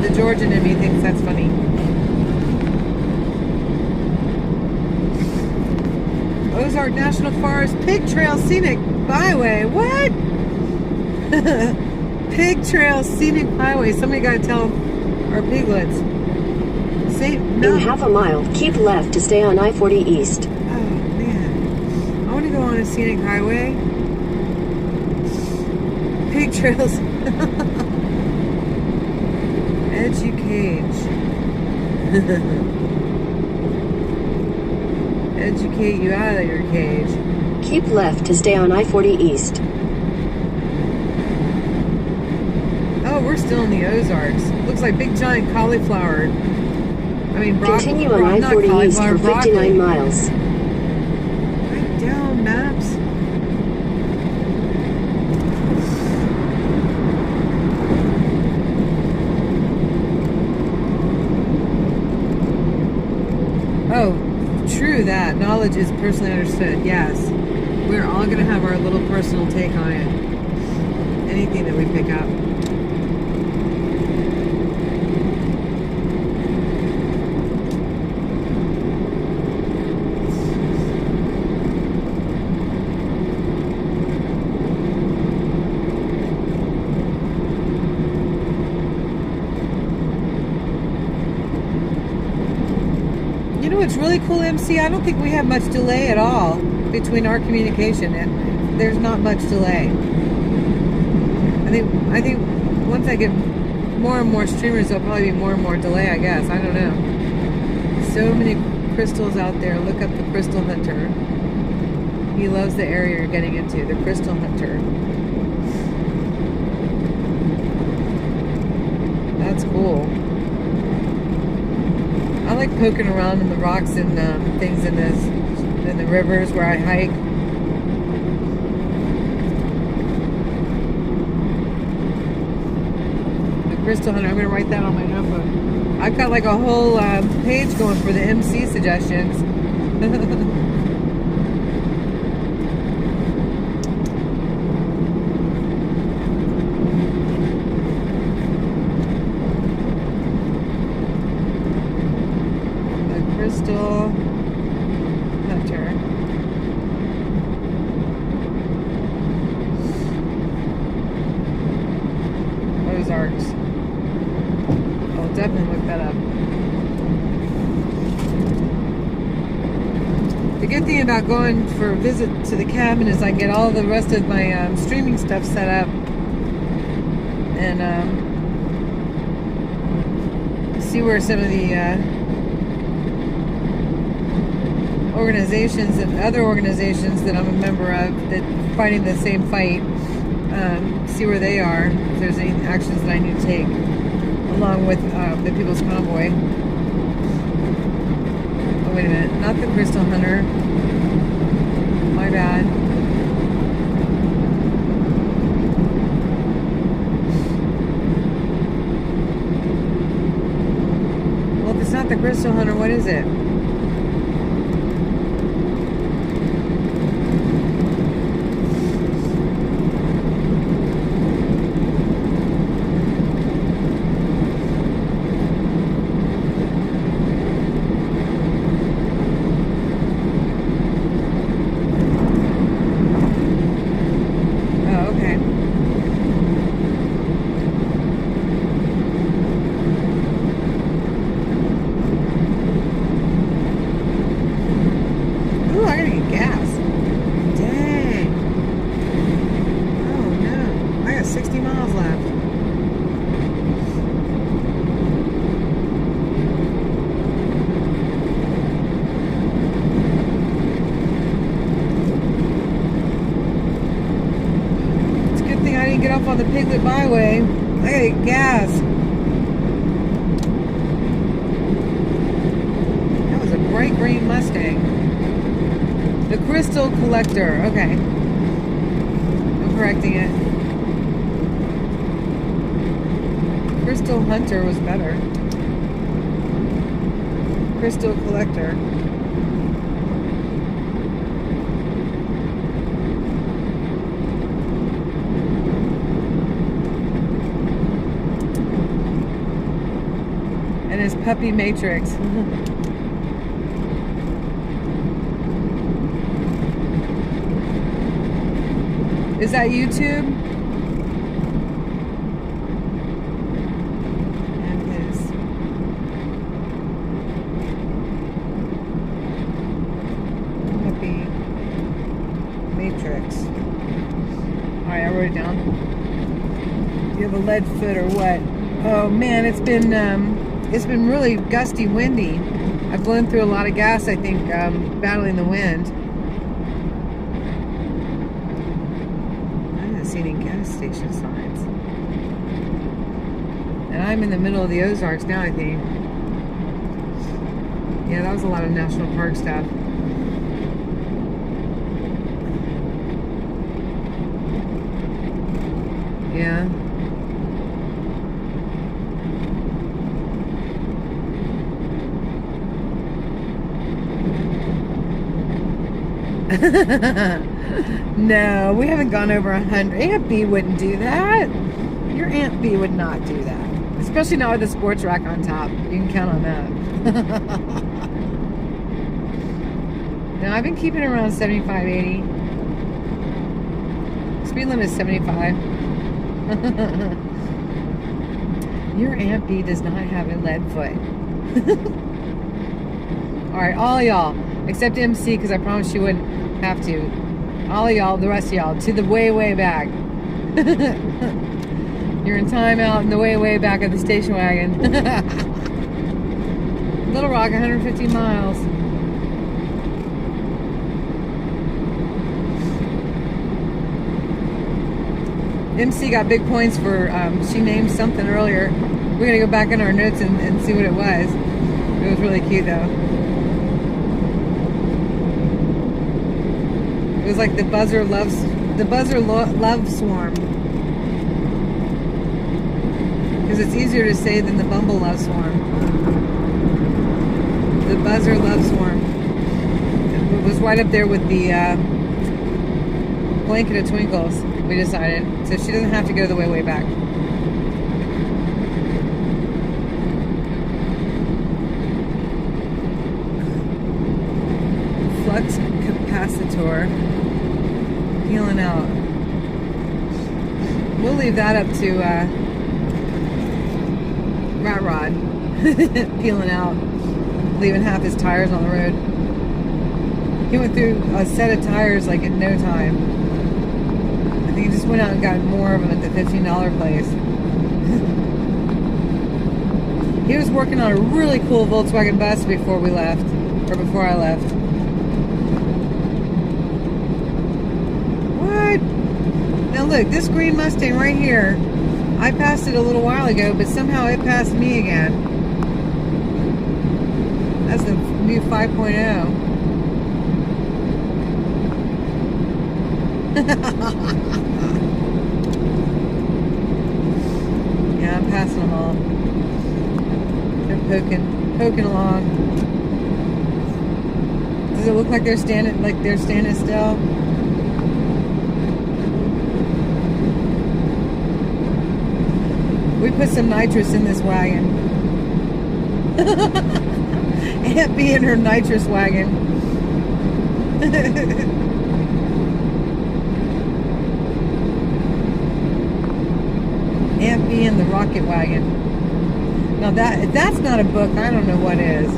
The Georgian in me thinks that's funny. Ozark National Forest Pig Trail Scenic Byway. What? Pig Trail Scenic Byway. Somebody got to tell our piglets. In half a mile, keep left to stay on I-40 East. Oh, man. I want to go on a scenic highway. Pig trails. Educate. Educate you out of your cage. Keep left to stay on I-40 East. Oh, we're still in the Ozarks. Looks like big giant cauliflower. Continue on I-40 East for 59 miles. Write down maps. Oh, true that. Knowledge is personally understood. Yes. We're all going to have our little personal take on it. Anything that we pick up. You know what's really cool, MC? I don't think we have much delay at all between our communication. There's not much delay. I think once I get more and more streamers, there'll probably be more and more delay, I guess. I don't know. So many crystals out there. Look up the Crystal Hunter. He loves the area you're getting into, the Crystal Hunter. That's cool. I like poking around in the rocks and things in the rivers where I hike. Crystal Hunter. I'm going to write that on my notebook. I've got like a whole page going for the MC suggestions. The Crystal Hunter. Ozarks. I'll definitely look that up. The good thing about going for a visit to the cabin is I get all the rest of my streaming stuff set up, and see where some of the organizations and other organizations that I'm a member of that fighting the same fight, see where they are, if there's any actions that I need to take, along with the People's Convoy. Oh, wait a minute, not the Crystal Hunter. My bad. Well, if it's not the Crystal Hunter, what is it? Get off on the Piglet Byway. I gotta get gas. That was a bright green Mustang. The Crystal Collector. Okay. I'm correcting it. Crystal Hunter was better. Crystal Collector. And his puppy Matrix. Is that YouTube? And his puppy Matrix. Alright, I wrote it down. You have a lead foot or what? Oh man, it's been really gusty, windy. I've blown through a lot of gas, I think, battling the wind. I haven't seen any gas station signs. And I'm in the middle of the Ozarks now, I think. Yeah, that was a lot of national park stuff. Yeah. No, we haven't gone over 100. Aunt B wouldn't do that. Your Aunt B would not do that. Especially not with a sports rack on top. You can count on that. No, I've been keeping it around 75, 80. Speed limit is 75. Your Aunt B does not have a lead foot. Alright, all y'all, except MC, because I promised she wouldn't have to. All of y'all, the rest of y'all, to the way, way back. You're in timeout in the way, way back of the station wagon. Little Rock, 150 miles. MC got big points for, she named something earlier. We're going to go back in our notes and see what it was. It was really cute though. It was like the buzzer love swarm. because it's easier to say than the Bumble Love Swarm. The Buzzer Love Swarm. It was right up there with the Blanket of Twinkles, we decided. So she doesn't have to go the way back. Flux capacitor. Peeling out. We'll leave that up to Rat Rod. Peeling out. Leaving half his tires on the road. He went through a set of tires like in no time. I think he just went out and got more of them at the $15 place. He was working on a really cool Volkswagen bus before we left. Or before I left. What? Now look, this green Mustang right here, I passed it a little while ago, but somehow it passed me again. That's the new 5.0. Yeah, I'm passing them all. They're poking along. Does it look like they're standing still? We put some nitrous in this wagon. Aunt B in her nitrous wagon. Aunt B in the rocket wagon. Now if that's not a book, I don't know what is.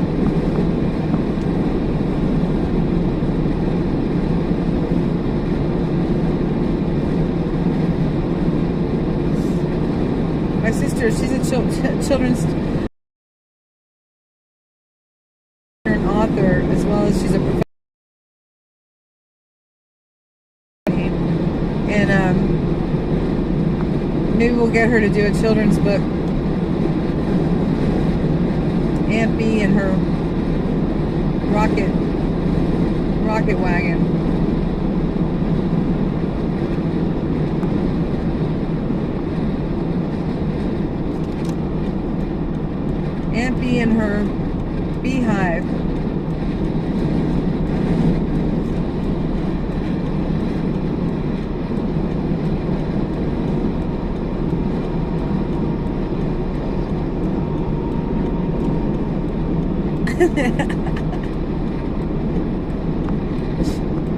My sister, she's a children's author, as well as she's a professor. And maybe we'll get her to do a children's book. Aunt B and her rocket wagon. Aunt B and her beehive.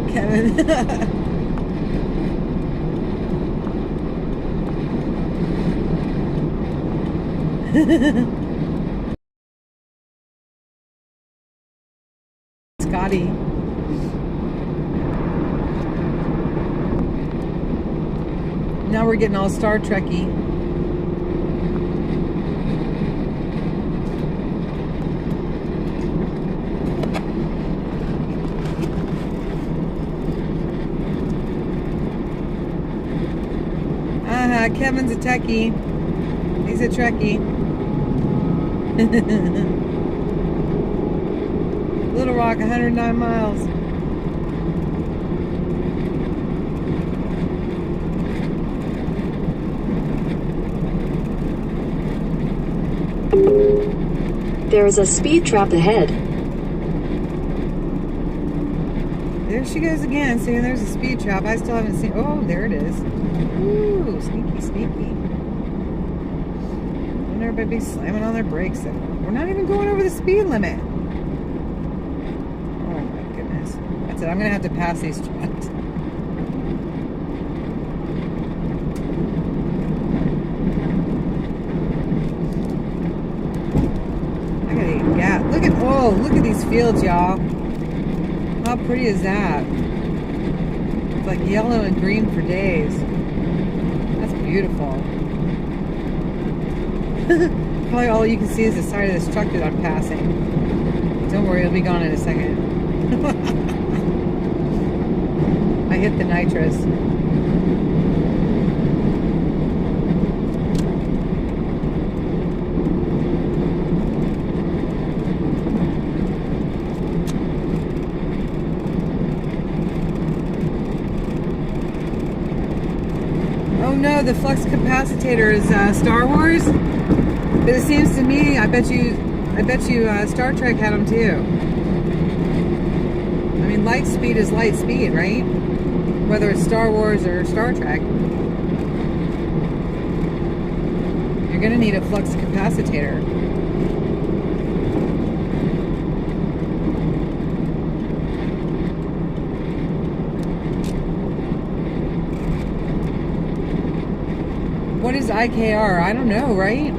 Kevin. Scotty. Now we're getting all Star Trek-y. Kevin's a techie. He's a Trekkie. Little Rock, 109 miles. There is a speed trap ahead. There she goes again. See, there's a speed trap. I still haven't seen. Oh, there it is. Ooh, sneaky, sneaky. And everybody be slamming on their brakes. We're not even going over the speed limit. Oh my goodness. That's it. I'm going to have to pass these trucks. I gotta eat gas. Look at these fields, y'all. How pretty is that? It's like yellow and green for days. That's beautiful. Probably all you can see is the side of this truck that I'm passing. Don't worry, it'll be gone in a second. I hit the nitrous. Oh no, the flux capacitor is Star Wars. But it seems to me, I bet you, Star Trek had them too. I mean, light speed is light speed, right? Whether it's Star Wars or Star Trek. You're gonna need a flux capacitor. What is IKR? I don't know, right?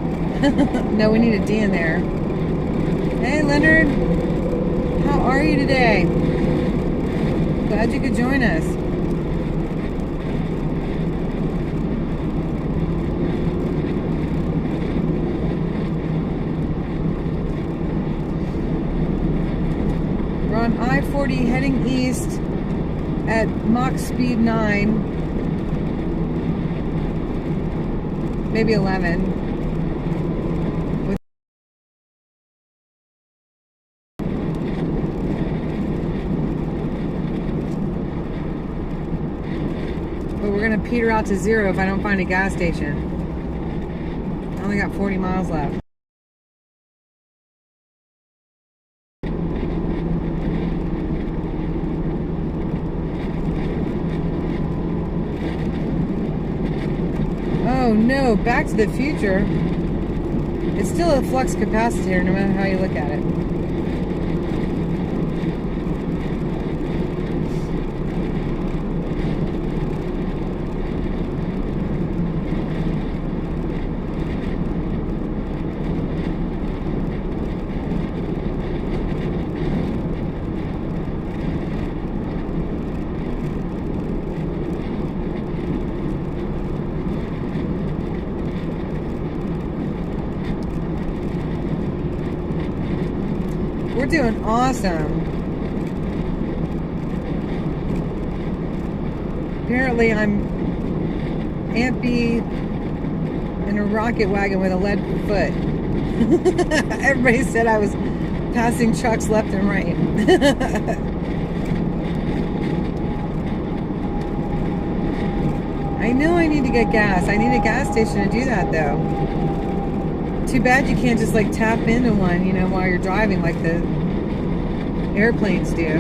No, we need a D in there. Hey, Leonard. How are you today? Glad you could join us. We're on I-40 heading east at Mach speed 9. Maybe 11. But we're gonna peter out to 0 if I don't find a gas station. I only got 40 miles left. Oh no, Back to the Future. It's still a flux capacitor no matter how you look at it. We're doing awesome. Apparently I'm ampy in a rocket wagon with a lead foot. Everybody said I was passing trucks left and right. I know I need to get gas. I need a gas station to do that though. Too bad you can't just like tap into one, you know, while you're driving like the airplanes do.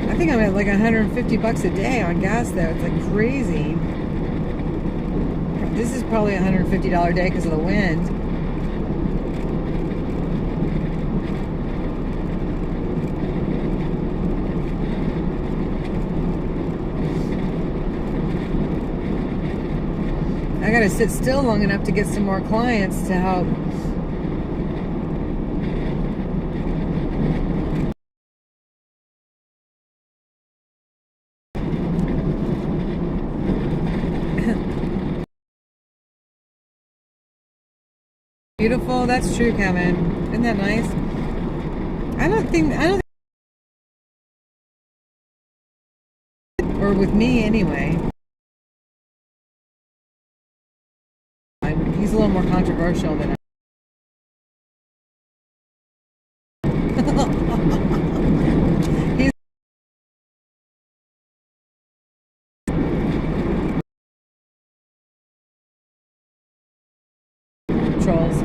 I think I'm at like 150 bucks a day on gas though. It's like crazy. This is probably a $150 day because of the wind. I gotta sit still long enough to get some more clients to help. Beautiful, that's true, Kevin. Isn't that nice? I don't think, or with me anyway. He's a little more controversial than I. He's trolls.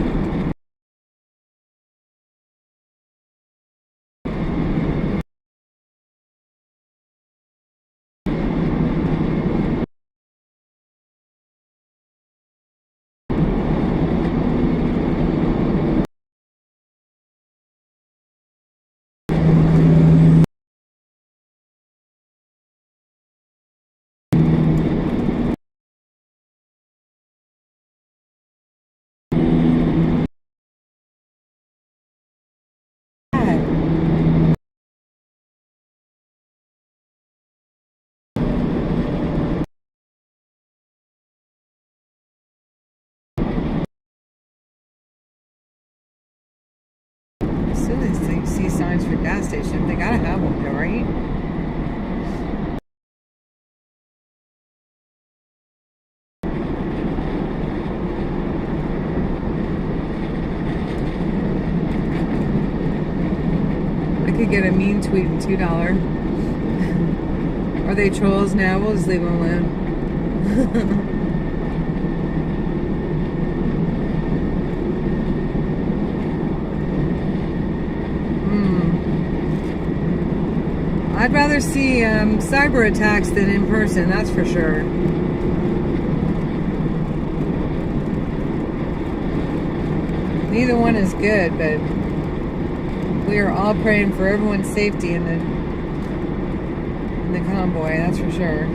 As soon as they see signs for gas station, they gotta have one though, right? could get a mean tweet in $2. Are they trolls now? We'll just leave them alone. I'd rather see cyber attacks than in person, that's for sure. Neither one is good, but we are all praying for everyone's safety in the convoy, that's for sure.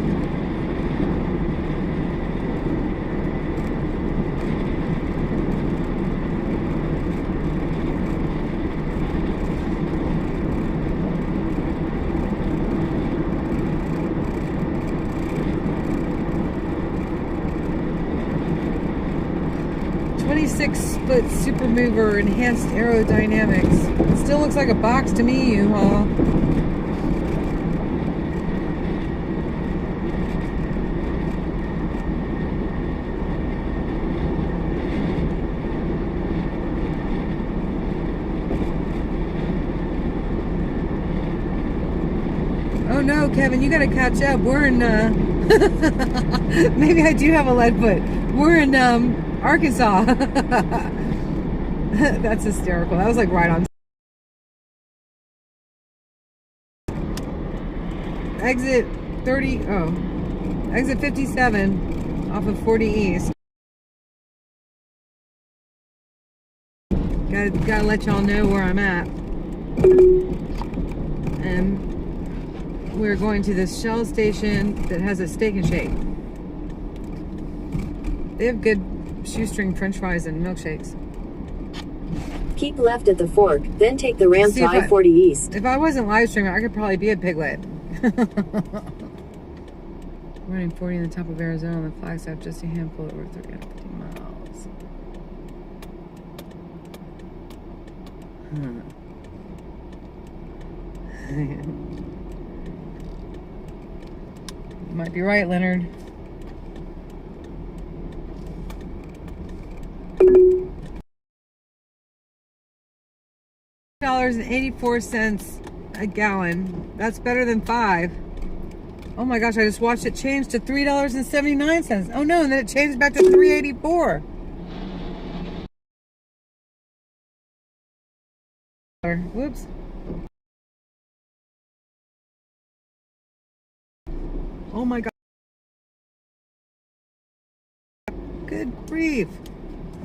Split super mover, enhanced aerodynamics. It still looks like a box to me, U-Haul. Oh no, Kevin, you gotta catch up. We're in maybe I do have a lead foot. We're in Arkansas. That's hysterical. That was like right on. Exit 30. Oh, exit 57 off of 40 East. Gotta let y'all know where I'm at. And we're going to this Shell station that has a Steak and Shake. They have good shoestring french fries and milkshakes. Keep left at the fork, then take the ramp to I-40 East. If I wasn't live streaming, I could probably be a piglet. Running 40 in the top of Arizona on the Flagstaff, just a handful over 350 miles. You might be right, Leonard. $8.84 a gallon. That's better than $5. Oh my gosh, I just watched it change to $3.79. Oh no, and then it changed back to $3.84. Whoops. Oh my god. Good grief.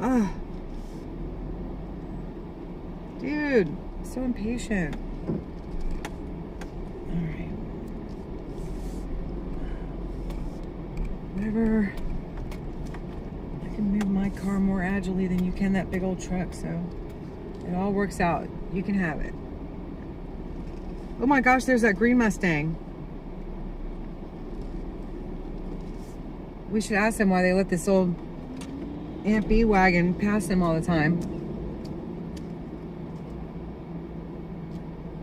Ah. Dude, so impatient. Alright. Whatever. I can move my car more agilely than you can that big old truck, so it all works out. You can have it. Oh my gosh, there's that green Mustang. We should ask them why they let this old Aunt B wagon pass them all the time.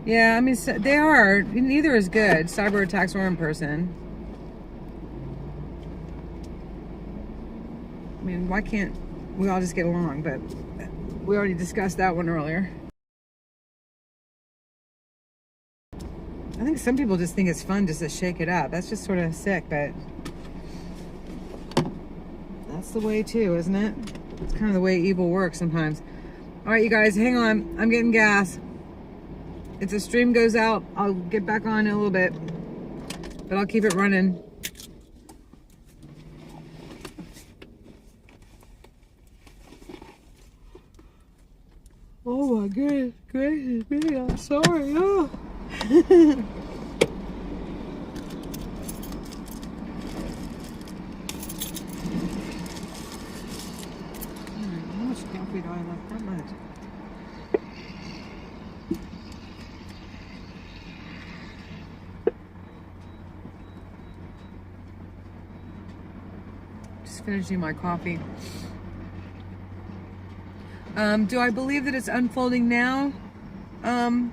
Yeah, I mean, they are. Neither is good. Cyber attacks or in person. I mean, why can't we all just get along? But we already discussed that one earlier. I think some people just think it's fun just to shake it up. That's just sort of sick, but that's the way too, isn't it? It's kind of the way evil works sometimes. All right, you guys, hang on. I'm getting gas. If the stream goes out, I'll get back on in a little bit, but I'll keep it running. Oh my goodness, gracious me, I'm sorry. Oh. How much coffee do I left? That much. Finishing my coffee. Do I believe that it's unfolding now? I've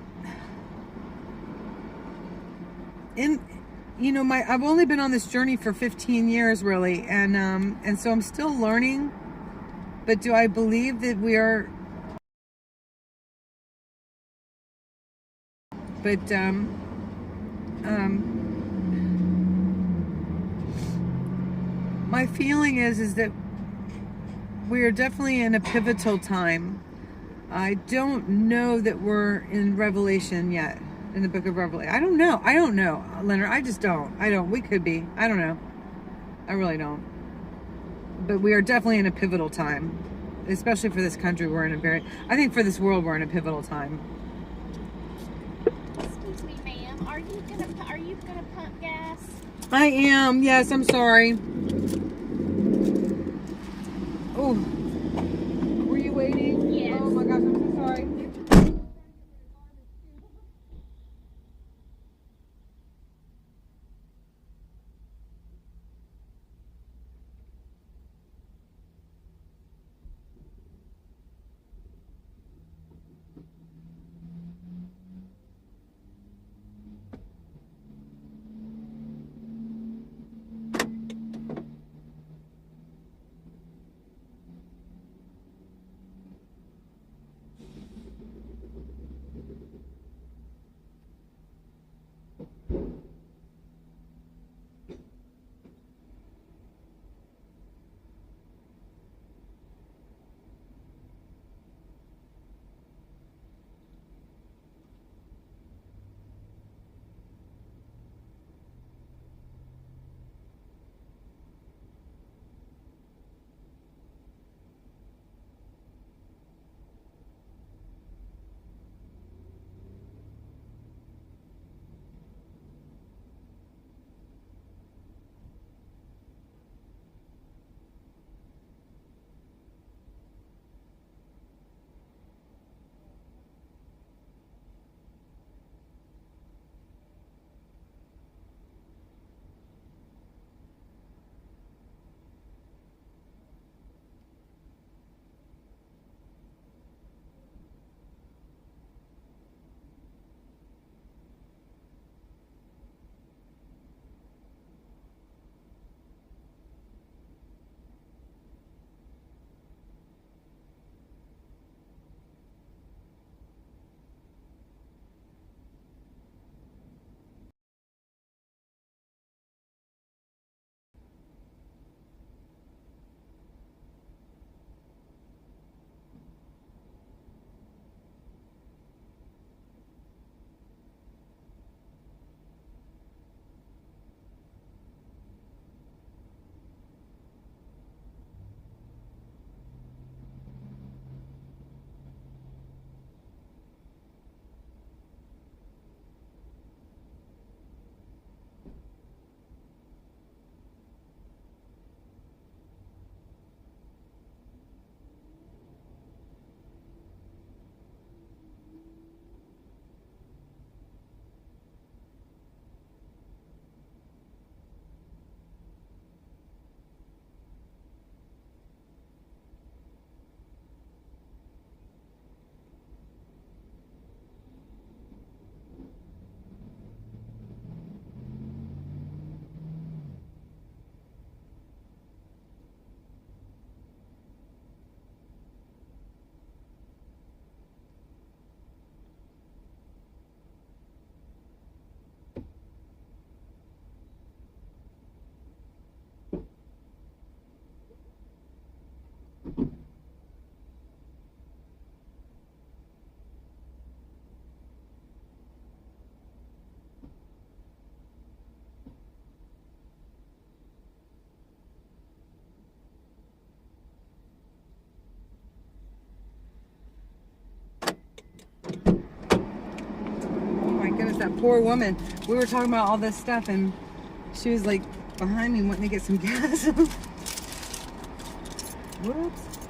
only been on this journey for 15 years, really, and so I'm still learning. But do I believe that we are But my feeling is that we are definitely in a pivotal time. I don't know that we're in Revelation yet, in the book of Revelation. I don't know, Leonard. I just don't. We could be. I don't know. I really don't. But we are definitely in a pivotal time, especially for this country. I think for this world, we're in a pivotal time. Excuse me, ma'am. Are you gonna pump gas? I am. Yes, I'm sorry. Oh, were you waiting? Yes. Oh my gosh, I'm so sorry. That poor woman. We were talking about all this stuff, and she was like behind me wanting to get some gas. Whoops.